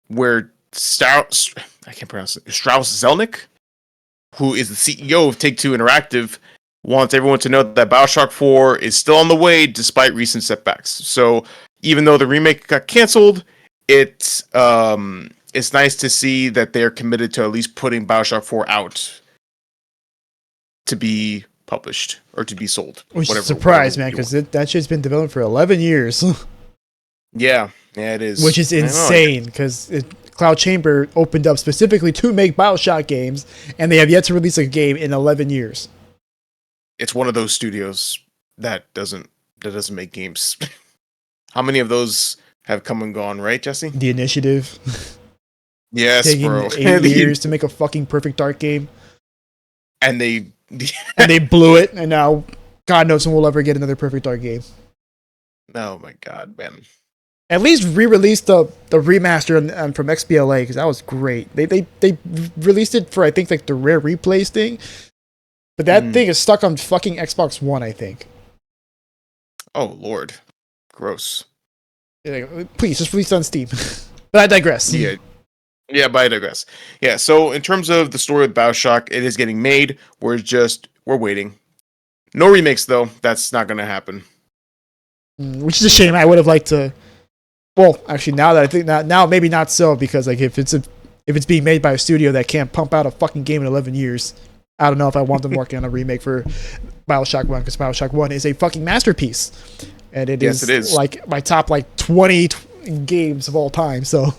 where Strauss Zelnick, who is the CEO of Take-Two Interactive, wants everyone to know that BioShock 4 is still on the way despite recent setbacks. So even though the remake got canceled, it's nice to see that they're committed to at least putting BioShock 4 out to be published or to be sold. Which is a surprise, man, because that shit's been developed for 11 years. Yeah, it is. Which is insane, because Cloud Chamber opened up specifically to make BioShock games, and they have yet to release a game in 11 years. It's one of those studios that doesn't make games. How many of those have come and gone, right, Jesse? The Initiative. Yes, taking bro. 8 years to make a fucking Perfect Dark game. And they blew it, and now God knows when we'll ever get another Perfect Dark game. Oh my God, man. At least re-release the remaster from XBLA, because that was great. They released it for, I think, like the Rare Replays thing. But that thing is stuck on fucking Xbox One, I think. Oh, Lord. Gross. Please, just release it on Steam. But I digress. Yeah, but I digress. Yeah, so in terms of the story of BioShock, it is getting made. We're waiting. No remakes, though. That's not going to happen. Which is a shame. I would have liked to... Well, actually, now that I think now maybe not so, because like if it's being made by a studio that can't pump out a fucking game in 11 years, I don't know if I want them working on a remake for BioShock 1, because BioShock 1 is a fucking masterpiece. And it is like my top 20 games of all time. So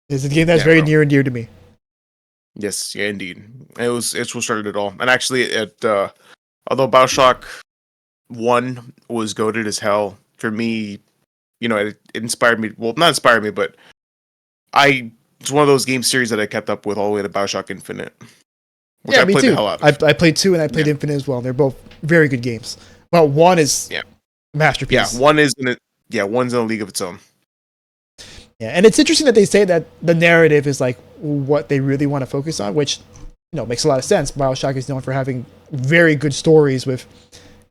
it's a game that's very near and dear to me. Yes, yeah, indeed. It's what started it all. And actually, although BioShock 1 was goated as hell, for me, you know, it inspired me. Well, not inspired me, but it's one of those game series that I kept up with all the way to BioShock Infinite, which Yeah, I me played too. the hell out of. I played 2 and I played Infinite as well. They're both very good games. But 1 is Yeah. masterpiece. Yeah, one's in a league of its own. Yeah, and it's interesting that they say that the narrative is like what they really want to focus on, which makes a lot of sense. BioShock is known for having very good stories with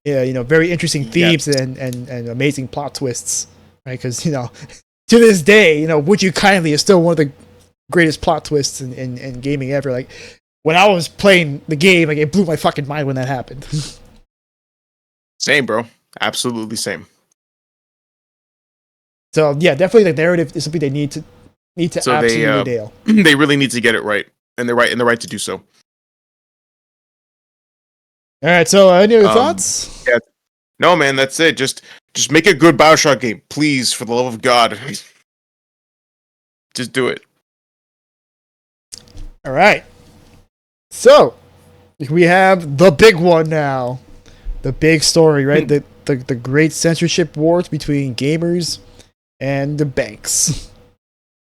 very interesting themes and amazing plot twists, right? Because to this day, Would You Kindly is still one of the greatest plot twists in gaming ever. Like when I was playing the game, like it blew my fucking mind when that happened. Same, bro. Absolutely same. So yeah, definitely the narrative is something they need to absolutely nail. They really need to get it right, and they're right to do so. All right, so any other thoughts? Yeah, no, man, that's it. Just make a good BioShock game, please, for the love of God. Just do it. All right. So we have the big one now, the big story, right? the great censorship wars between gamers and the banks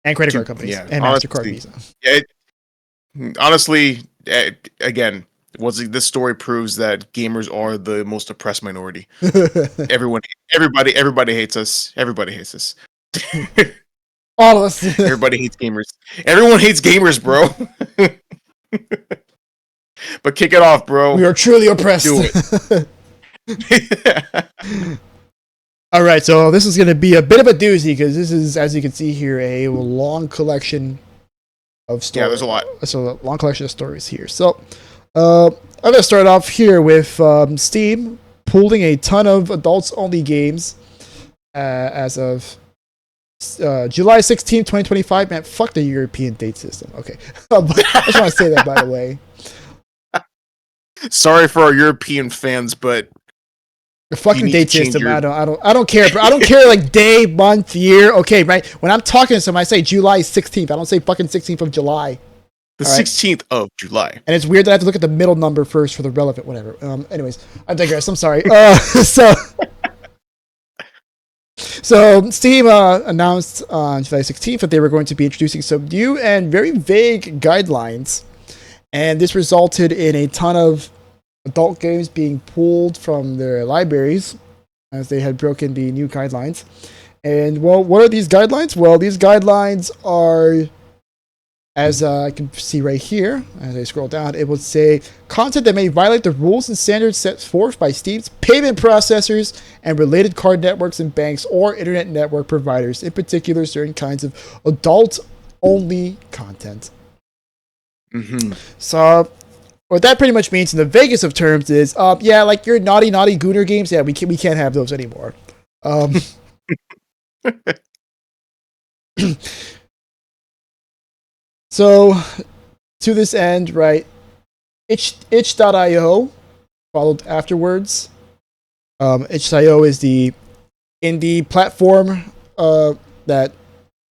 and credit card companies and MasterCard, Visa. Honestly, again, this story proves that gamers are the most oppressed minority. Everybody hates us. Everybody hates us. All of us. Everybody hates gamers. Everyone hates gamers, bro. But kick it off, bro. We are truly oppressed. Do it. All right, so this is going to be a bit of a doozy because this is, as you can see here, a long collection of stories. Yeah, there's a lot. So a long collection of stories here. So I'm going to start off here with Steam pulling a ton of adults-only games as of July 16, 2025. Man, fuck the European date system. Okay. I just want to say that, by the way. Sorry for our European fans, but the fucking date system. I don't care. Bro. I don't care like day, month, year. Okay, right. When I'm talking to someone, I say July 16th. I don't say fucking 16th of July. The 16th of July. And it's weird that I have to look at the middle number first for the relevant whatever. Anyways, I digress. I'm sorry. So Steam announced on July 16th that they were going to be introducing some new and very vague guidelines, and this resulted in a ton of adult games being pulled from their libraries as they had broken the new guidelines. And well, what are these guidelines? Well, these guidelines are, as I can see right here, as I scroll down, it would say content that may violate the rules and standards set forth by Steam's payment processors and related card networks and banks or internet network providers, in particular certain kinds of adult-only content. Mm-hmm. So what that pretty much means in the vaguest of terms is, like your naughty Gooner games, we can't have those anymore. So, to this end, right, itch.io followed afterwards. Itch.io is the indie platform that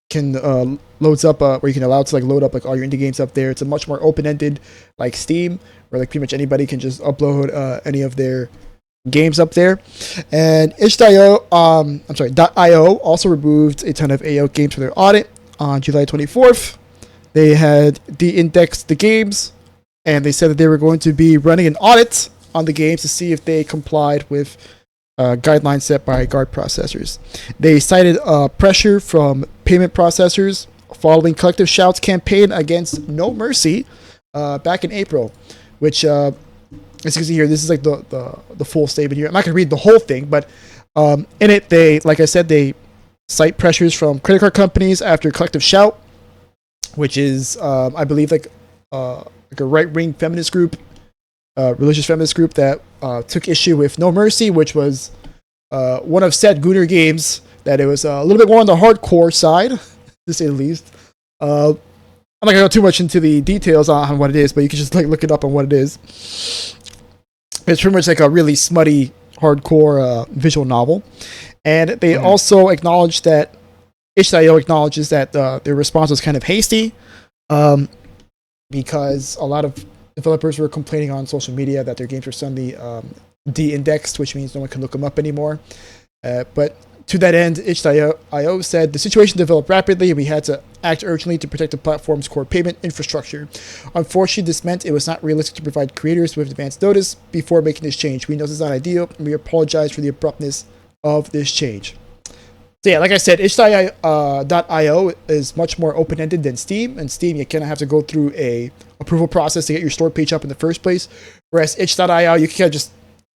can loads up where you can allow to like load up like all your indie games up there. It's a much more open-ended like Steam, where like pretty much anybody can just upload any of their games up there. And itch.io, .io also removed a ton of AO games from their audit on July 24th. They had de-indexed the games, and they said that they were going to be running an audit on the games to see if they complied with guidelines set by card processors. They cited pressure from payment processors following Collective Shout's campaign against No Mercy back in April, which, as you can see here, this is like the full statement here. I'm not going to read the whole thing, but in it, they, like I said, they cite pressures from credit card companies after Collective Shout, which is, I believe, like a right-wing feminist group, religious feminist group that took issue with No Mercy, which was one of said Gooner games that it was a little bit more on the hardcore side, to say the least. I'm not gonna go too much into the details on what it is, but you can just like look it up on what it is. It's pretty much like a really smutty, hardcore visual novel, and they also acknowledged that itch.io acknowledges that their response was kind of hasty, because a lot of developers were complaining on social media that their games were suddenly de-indexed, which means no one can look them up anymore. But to that end, itch.io said the situation developed rapidly and we had to act urgently to protect the platform's core payment infrastructure. Unfortunately, this meant it was not realistic to provide creators with advance notice before making this change. We know this is not ideal, and we apologize for the abruptness of this change. So yeah, like I said, itch.io is much more open-ended than Steam. And Steam, you kind of have to go through a approval process to get your store page up in the first place. Whereas itch.io, you can kind of just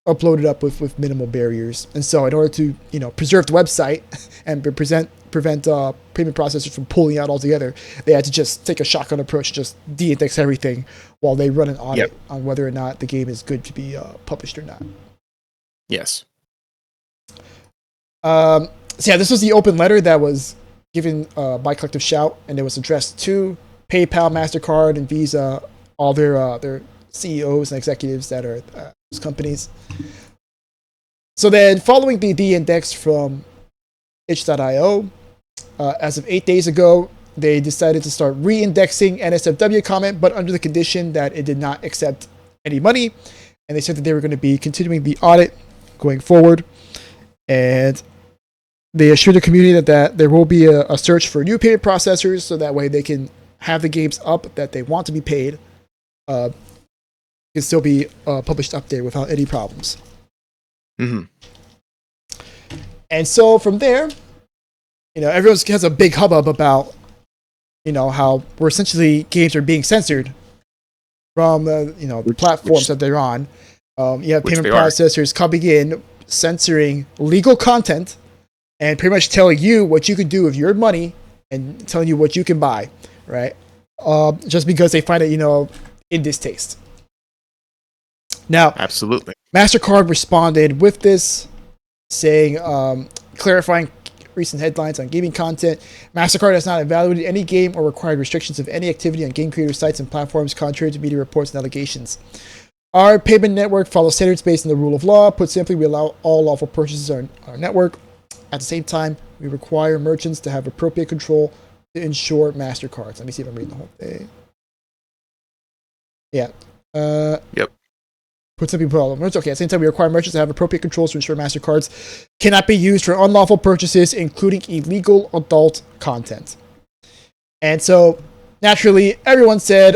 upload it up with minimal barriers. And so in order to, preserve the website and prevent payment processors from pulling out altogether, they had to just take a shotgun approach, just de-index everything while they run an audit on whether or not the game is good to be published or not. Yes. So yeah, this was the open letter that was given by Collective Shout, and it was addressed to PayPal, MasterCard, and Visa, all their CEOs and executives that are those companies. So then, following the de-index from itch.io, as of 8 days ago, they decided to start re-indexing NSFW comment, but under the condition that it did not accept any money, and they said that they were going to be continuing the audit going forward, and they assured the community that there will be a search for new payment processors, so that way they can have the games up that they want to be paid, can still be published up there without any problems. Mm-hmm. And so from there, everyone has a big hubbub about, how we're essentially games are being censored from the platforms that they're on. You have payment processors coming in, censoring legal content, and pretty much telling you what you can do with your money and telling you what you can buy, right? Just because they find it, in distaste. Now, absolutely, MasterCard responded with this, saying, clarifying recent headlines on gaming content. MasterCard has not evaluated any game or required restrictions of any activity on game creator sites and platforms, contrary to media reports and allegations. Our payment network follows standards based on the rule of law. Put simply, we allow all lawful purchases on our network. At the same time, we require merchants to have appropriate control to ensure MasterCards. Let me see if I'm reading the whole thing. Yeah. Yep. Put some people okay. At the same time, we require merchants to have appropriate controls to ensure MasterCards cannot be used for unlawful purchases, including illegal adult content. And so, naturally, everyone said,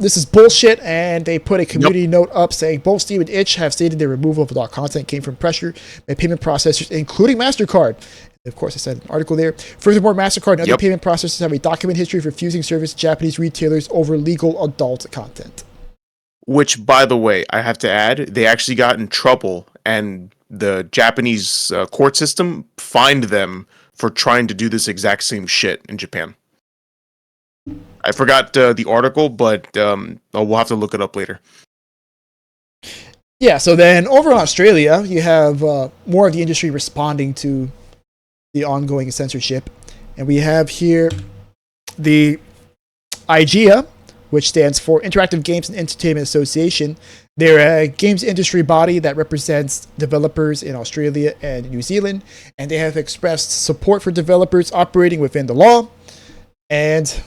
this is bullshit, and they put a community note up saying both Steam and Itch have stated their removal of adult content came from pressure by payment processors, including MasterCard. Of course, I said an article there. Furthermore, MasterCard and other payment processors have a document history of refusing service to Japanese retailers over legal adult content. Which, by the way, I have to add, they actually got in trouble, and the Japanese court system fined them for trying to do this exact same shit in Japan. I forgot the article, but we'll have to look it up later. Yeah, so then over in Australia, you have more of the industry responding to the ongoing censorship. And we have here the IGEA, which stands for Interactive Games and Entertainment Association. They're a games industry body that represents developers in Australia and New Zealand, and they have expressed support for developers operating within the law. And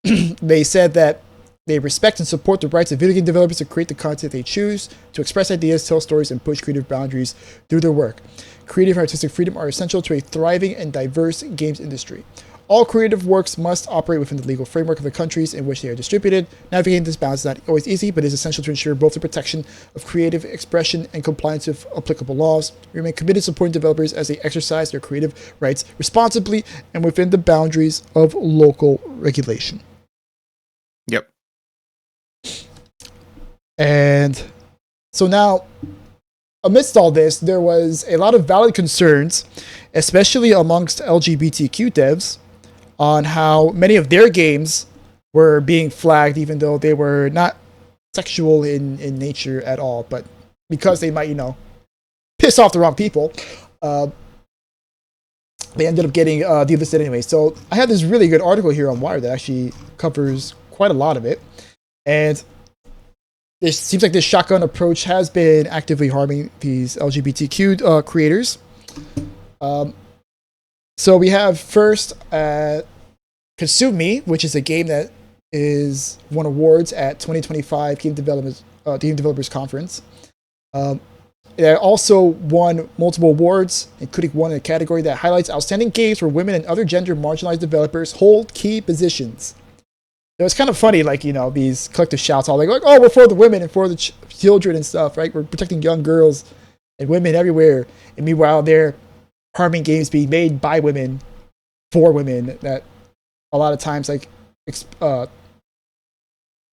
they said that they respect and support the rights of video game developers to create the content they choose, to express ideas, tell stories, and push creative boundaries through their work. Creative and artistic freedom are essential to a thriving and diverse games industry. All creative works must operate within the legal framework of the countries in which they are distributed. Navigating this balance is not always easy, but is essential to ensure both the protection of creative expression and compliance with applicable laws. We remain committed to supporting developers as they exercise their creative rights responsibly and within the boundaries of local regulation. Yep. And so now, amidst all this, there was a lot of valid concerns, especially amongst LGBTQ devs, on how many of their games were being flagged, even though they were not sexual in nature at all, but because they might, piss off the wrong people, they ended up getting delisted anyway. So I have this really good article here on Wire that actually covers quite a lot of it. And it seems like this shotgun approach has been actively harming these LGBTQ creators. So we have first Consume Me, which is a game that won awards at 2025 Game Developers Conference. It also won multiple awards, including one in a category that highlights outstanding games where women and other gender marginalized developers hold key positions. It was kind of funny, like, these collective shouts all like, oh, we're for the women and for the children and stuff, right? We're protecting young girls and women everywhere. And meanwhile, they're harming games being made by women for women that a lot of times, like,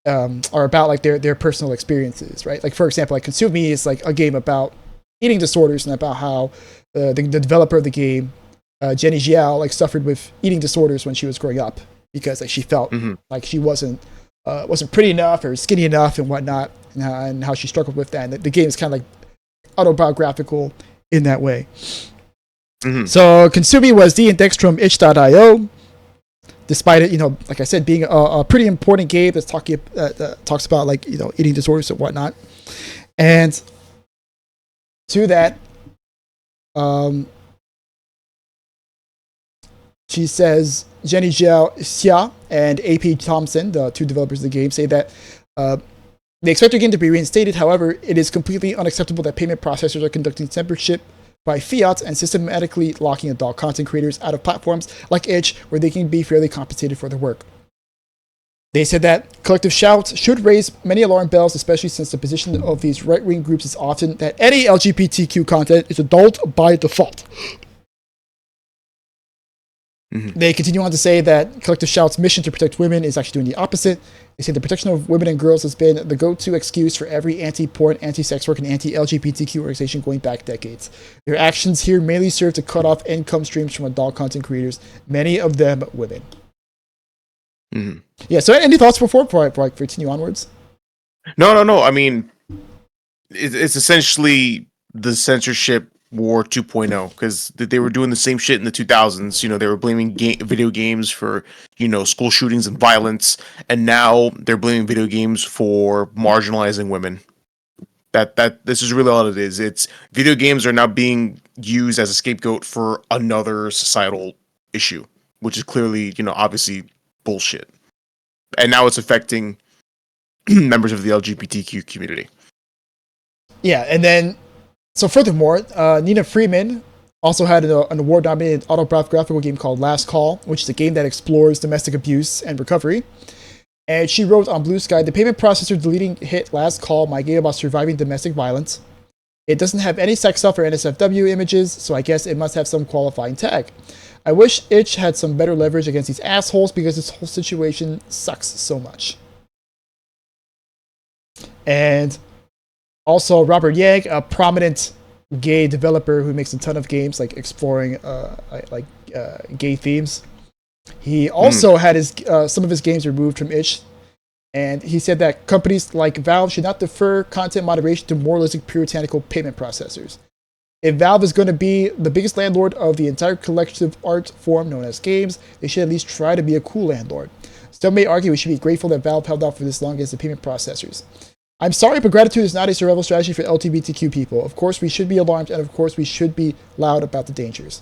are about like their personal experiences, right? Like, for example, like Consume Me is like a game about eating disorders and about how the developer of the game, Jenny Jiao, like suffered with eating disorders when she was growing up because like she felt like she wasn't pretty enough or skinny enough and whatnot, and how she struggled with that. And the game is kind of like autobiographical in that way. So Consume Me was de-indexed from itch.io. Despite it, like I said, being a pretty important game that's talks about like eating disorders and whatnot, and to that, she says Jenny Jiao Xia and AP Thompson, the two developers of the game, say that they expect the game to be reinstated. However, it is completely unacceptable that payment processors are conducting censorship by fiat and systematically locking adult content creators out of platforms like itch, where they can be fairly compensated for their work. They said that collective shouts should raise many alarm bells, especially since the position of these right-wing groups is often that any LGBTQ content is adult by default. They continue on to say that Collective Shout's mission to protect women is actually doing the opposite. They say the protection of women and girls has been the go-to excuse for every anti-porn, anti-sex work, and anti-LGBTQ organization going back decades. Their actions here mainly serve to cut off income streams from adult content creators, many of them women. Yeah, so any thoughts before I continue onwards? No. I mean, it's essentially the censorship war 2.0, because they were doing the same shit in the 2000s. They were blaming video games for school shootings and violence, and now they're blaming video games for marginalizing women. That this is really all it is. It's video games are now being used as a scapegoat for another societal issue, which is clearly obviously bullshit, and now it's affecting members of the LGBTQ community. Yeah, and then so furthermore, Nina Freeman also had an award-nominated autobiographical game called Last Call, which is a game that explores domestic abuse and recovery. And she wrote on Blue Sky, the payment processor deleting hit Last Call, my game about surviving domestic violence. It doesn't have any sex stuff or NSFW images, so I guess it must have some qualifying tag. I wish itch had some better leverage against these assholes because this whole situation sucks so much. And also, Robert Yang, a prominent gay developer who makes a ton of games like exploring gay themes. He also had some of his games removed from itch, and he said that companies like Valve should not defer content moderation to moralistic, puritanical payment processors. If Valve is going to be the biggest landlord of the entire collective art form known as games, they should at least try to be a cool landlord. Some may argue we should be grateful that Valve held out for this long against the payment processors. I'm sorry, but gratitude is not a survival strategy for LGBTQ people. Of course, we should be alarmed, and of course, we should be loud about the dangers.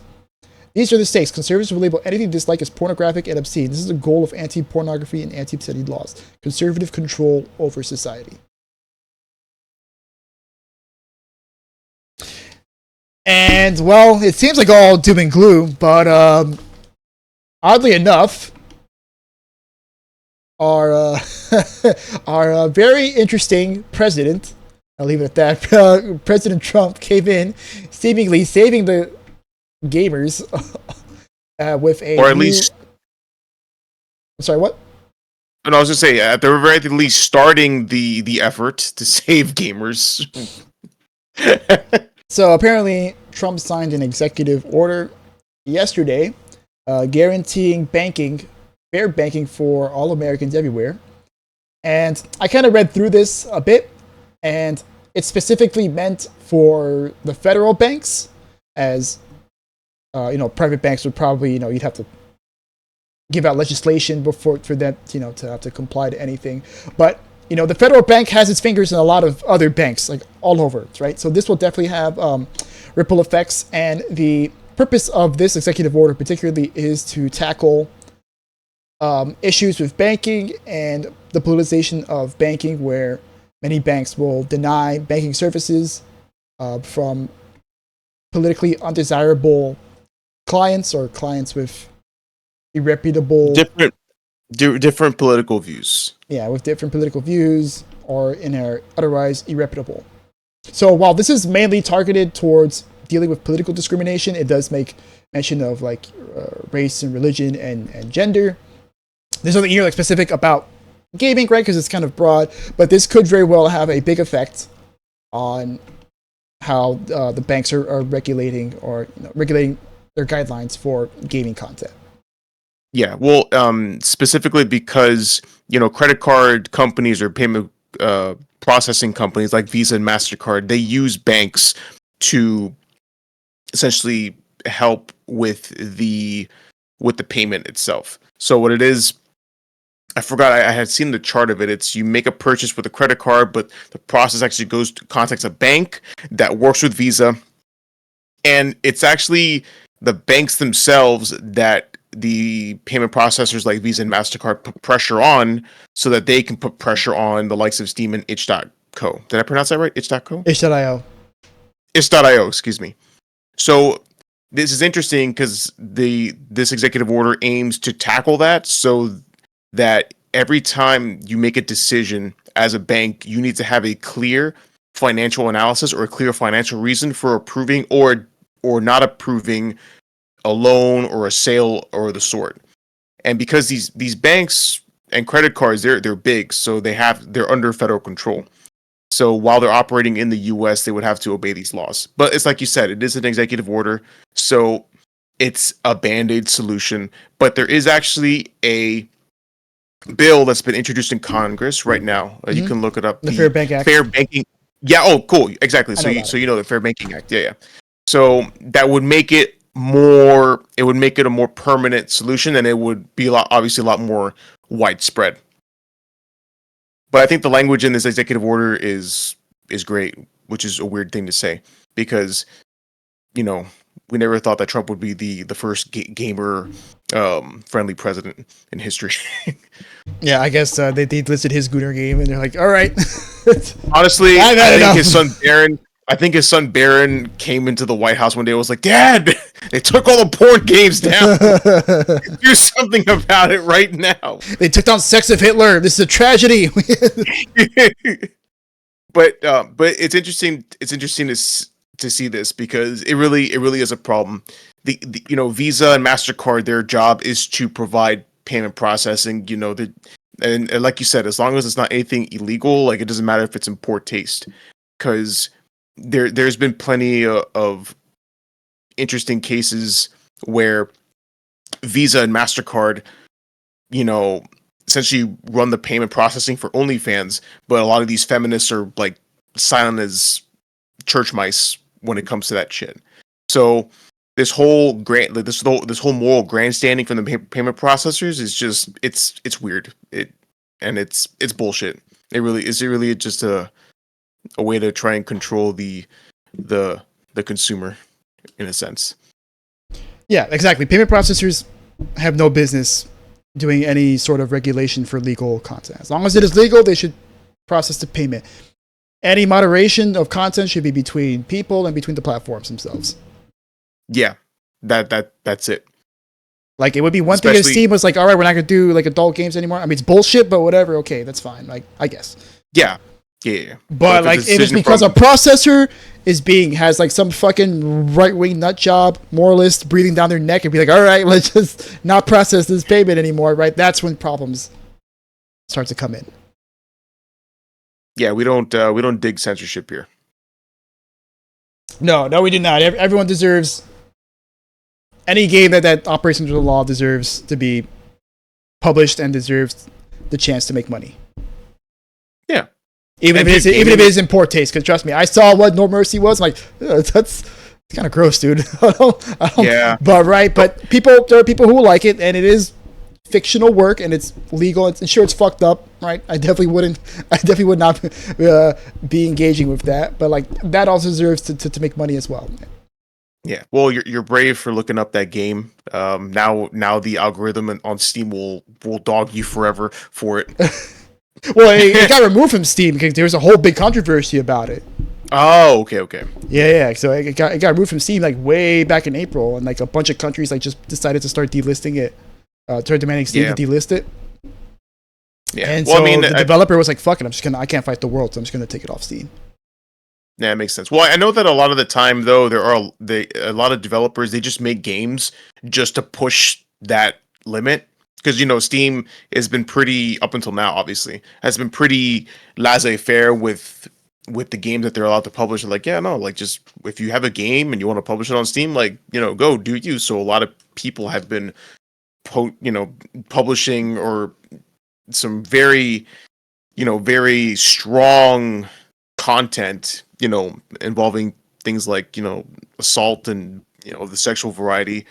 These are the stakes. Conservatives will label anything they dislike as pornographic and obscene. This is the goal of anti-pornography and anti-obscenity laws. Conservative control over society. And, well, it seems like all doom and gloom, but oddly enough, our very interesting president, I'll leave it at that, President Trump came in, seemingly saving the gamers with a or at least... I'm sorry, what? And I was going to say, at the very least, starting the effort to save gamers. So apparently, Trump signed an executive order yesterday guaranteeing fair banking for all Americans everywhere. And I kind of read through this a bit, and it's specifically meant for the federal banks, as private banks would probably, you'd have to give out legislation for them, to have to comply to anything. But the federal bank has its fingers in a lot of other banks, like all over, right? So this will definitely have ripple effects, and the purpose of this executive order particularly is to tackle issues with banking and the politicization of banking, where many banks will deny banking services from politically undesirable clients or clients with irreputable different political views. Yeah, with different political views or otherwise irreputable. So while this is mainly targeted towards dealing with political discrimination, it does make mention of like race and religion and gender. There's nothing here like specific about gaming, right? Because it's kind of broad, but this could very well have a big effect on how the banks are regulating or regulating their guidelines for gaming content. Yeah, well, specifically because credit card companies or payment processing companies like Visa and MasterCard, they use banks to essentially help with the payment itself. So what it is, I forgot, I had seen the chart of it. It's you make a purchase with a credit card, but the process actually goes to contacts a bank that works with Visa. And it's actually the banks themselves that the payment processors like Visa and MasterCard put pressure on so that they can put pressure on the likes of Steam and itch.co. Did I pronounce that right? Itch.co? Itch.io. Itch.io, excuse me. So this is interesting because this executive order aims to tackle that so that every time you make a decision as a bank, you need to have a clear financial analysis or a clear financial reason for approving or not approving a loan or a sale or the sort. And because these banks and credit cards, they're big, so they're under federal control. So while they're operating in the US, they would have to obey these laws. But it's like you said, it is an executive order, so it's a band-aid solution. But there is actually a bill that's been introduced in Congress right now. You can look it up. The Fair Bank Act. Fair Banking. Yeah. Oh, cool. Exactly. So the Fair Banking Act. Yeah. So that would make it more. It would make it a more permanent solution, and it would be obviously a lot more widespread. But I think the language in this executive order is great, which is a weird thing to say because, we never thought that Trump would be the first gamer friendly president in history. Yeah, I guess they listed his Gooner game, and they're like, "All right." Honestly, I think his son Barron came into the White House one day and was like, "Dad, they took all the porn games down. Do something about it right now." They took down Sex of Hitler. This is a tragedy. But it's interesting. It's interesting to see this because it really is a problem. The Visa and MasterCard, their job is to provide payment processing. And like you said, as long as it's not anything illegal, like it doesn't matter if it's in poor taste, because there's been plenty of interesting cases where Visa and MasterCard, essentially run the payment processing for OnlyFans, but a lot of these feminists are like silent as church mice when it comes to that shit. So this whole this whole moral grandstanding from the payment processors is just it's weird. It's bullshit. It really is. It really just a way to try and control the consumer in a sense. Yeah, exactly. Payment processors have no business doing any sort of regulation for legal content. As long as it is legal, they should process the payment. Any moderation of content should be between people and between the platforms themselves. Yeah, that's it. Like, it would be one thing if Steam was like, all right, we're not going to do like adult games anymore. I mean, it's bullshit, but whatever. Okay, that's fine. Like, I guess. Yeah. But like, if it's because a processor has like some fucking right-wing nut job, moralist breathing down their neck and be like, all right, let's just not process this payment anymore, right? That's when problems start to come in. Yeah, we don't dig censorship here. No, we do not. Everyone deserves any game that operates under the law deserves to be published and deserves the chance to make money. Yeah. Even if it is in poor taste, because trust me, I saw what No Mercy was. I'm like, that's kind of gross, dude. I don't, yeah. But there are people who like it, and it is fictional work, and it's legal. And sure, it's fucked up, right? I definitely would not be engaging with that. But like, that also deserves to make money as well. Yeah. Well, you're brave for looking up that game. Now the algorithm on Steam will dog you forever for it. Well, it got removed from Steam because there was a whole big controversy about it. Oh, okay. Yeah. So it got removed from Steam like way back in April, and like a bunch of countries like just decided to start delisting it. Started demanding Steam Yeah. to delist it. Yeah. And Well, so I mean, the developer was like, "Fuck it, I can't fight the world, so I'm just gonna take it off Steam." yeah, it makes sense. Well, I know that a lot of the time, though, a lot of developers, they just make games just to push that limit. Because, Steam has been pretty, up until now, obviously, has been pretty laissez-faire with the games that they're allowed to publish. Like, yeah, no, like, just if you have a game and you want to publish it on Steam, like, go do you. So a lot of people have been, publishing or some very, very strong content, involving things like, assault and, the sexual variety.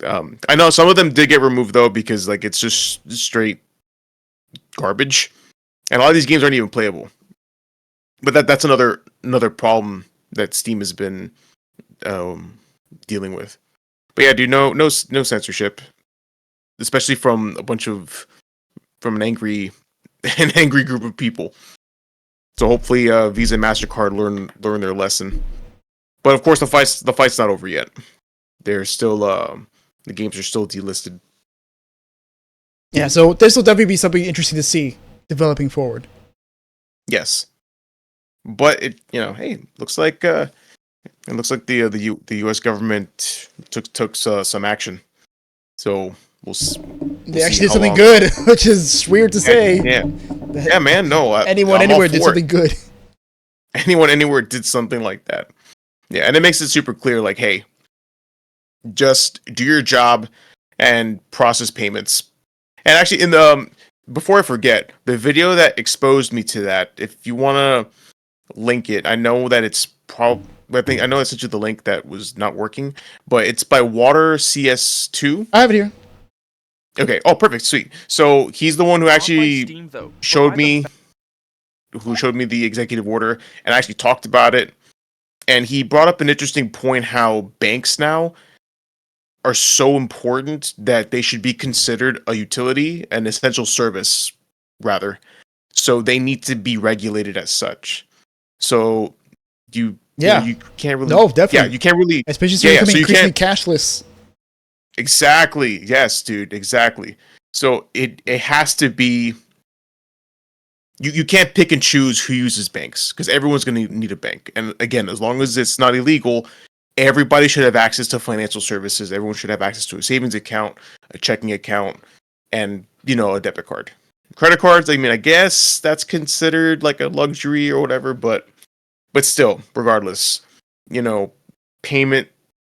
I know some of them did get removed though, because like it's just straight garbage. And a lot of these games aren't even playable. But that's another problem that Steam has been dealing with. But yeah, dude, no censorship, especially from an angry an angry group of people. So hopefully, Visa and Mastercard learn their lesson. But of course, the fight's not over yet. They're still the games are still delisted. Yeah, so this will definitely be something interesting to see developing forward. Yes, but hey, it looks like the U.S. government took some action. So They actually did something good, which is weird to say. Yeah, man. No, anyone I'm anywhere did something good. Anyone anywhere did something like that. Yeah, and it makes it super clear. Like, hey, just do your job and process payments. And actually, before I forget, the video that exposed me to that, if you want to link it, I know that it's I know I sent you the link that was not working, but it's by Water CS2. I have it here. Okay. Oh, perfect. Sweet. So he's the one who actually showed me the executive order and actually talked about it. And he brought up an interesting point how banks now are so important that they should be considered a utility, an essential service, rather. So they need to be regulated as such. So you can't really. No, definitely. Yeah, you can't really. Especially since becoming increasingly cashless. Exactly. Yes, dude. Exactly. So it has to be. You can't pick and choose who uses banks because everyone's going to need a bank. And again, as long as it's not illegal, everybody should have access to financial services. Everyone should have access to a savings account, a checking account, and a debit card. Credit cards, I mean, I guess that's considered like a luxury or whatever, but still, regardless, payment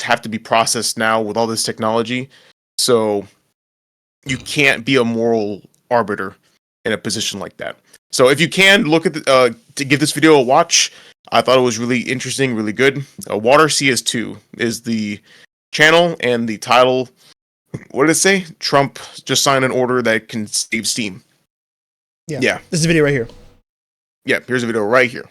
have to be processed now with all this technology. So you can't be a moral arbiter in a position like that. So if you can look at to give this video a watch, I thought it was really interesting, really good. Water CS2 is the channel and the title. What did it say? Trump just signed an order that can save Steam. Yeah. This is a video right here. Yeah, here's a video right here.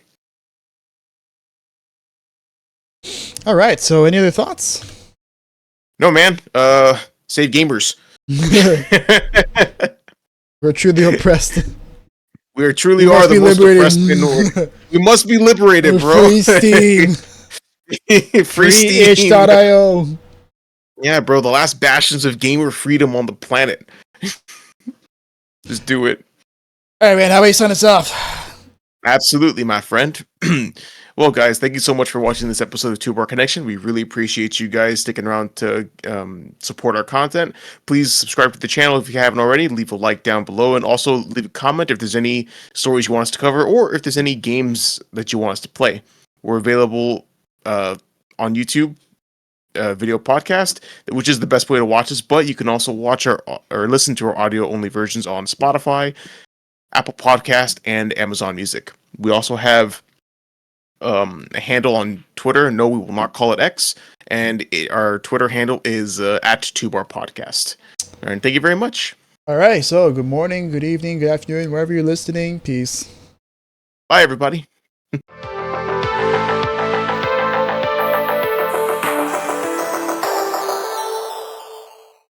All right. So any other thoughts? No, man. Save gamers. We're truly oppressed. We truly are the most oppressed in the world. We must be liberated, bro. Free Steam. Free Steam. itch.io. Yeah, bro. The last bastions of gamer freedom on the planet. Just do it. All right, man. How about you sign us off? Absolutely, my friend. Well, guys, thank you so much for watching this episode of Two Bar Connection. We really appreciate you guys sticking around to support our content. Please subscribe to the channel if you haven't already. Leave a like down below, and also leave a comment if there's any stories you want us to cover, or if there's any games that you want us to play. We're available on YouTube video podcast, which is the best way to watch us. But you can also watch or listen to our audio only versions on Spotify, Apple Podcast, and Amazon Music. We also have a handle on Twitter. No, we will not call it X. And our Twitter handle is at 2bar podcast. And thank you very much. All right. So good morning, good evening, good afternoon, wherever you're listening. Peace. Bye, everybody.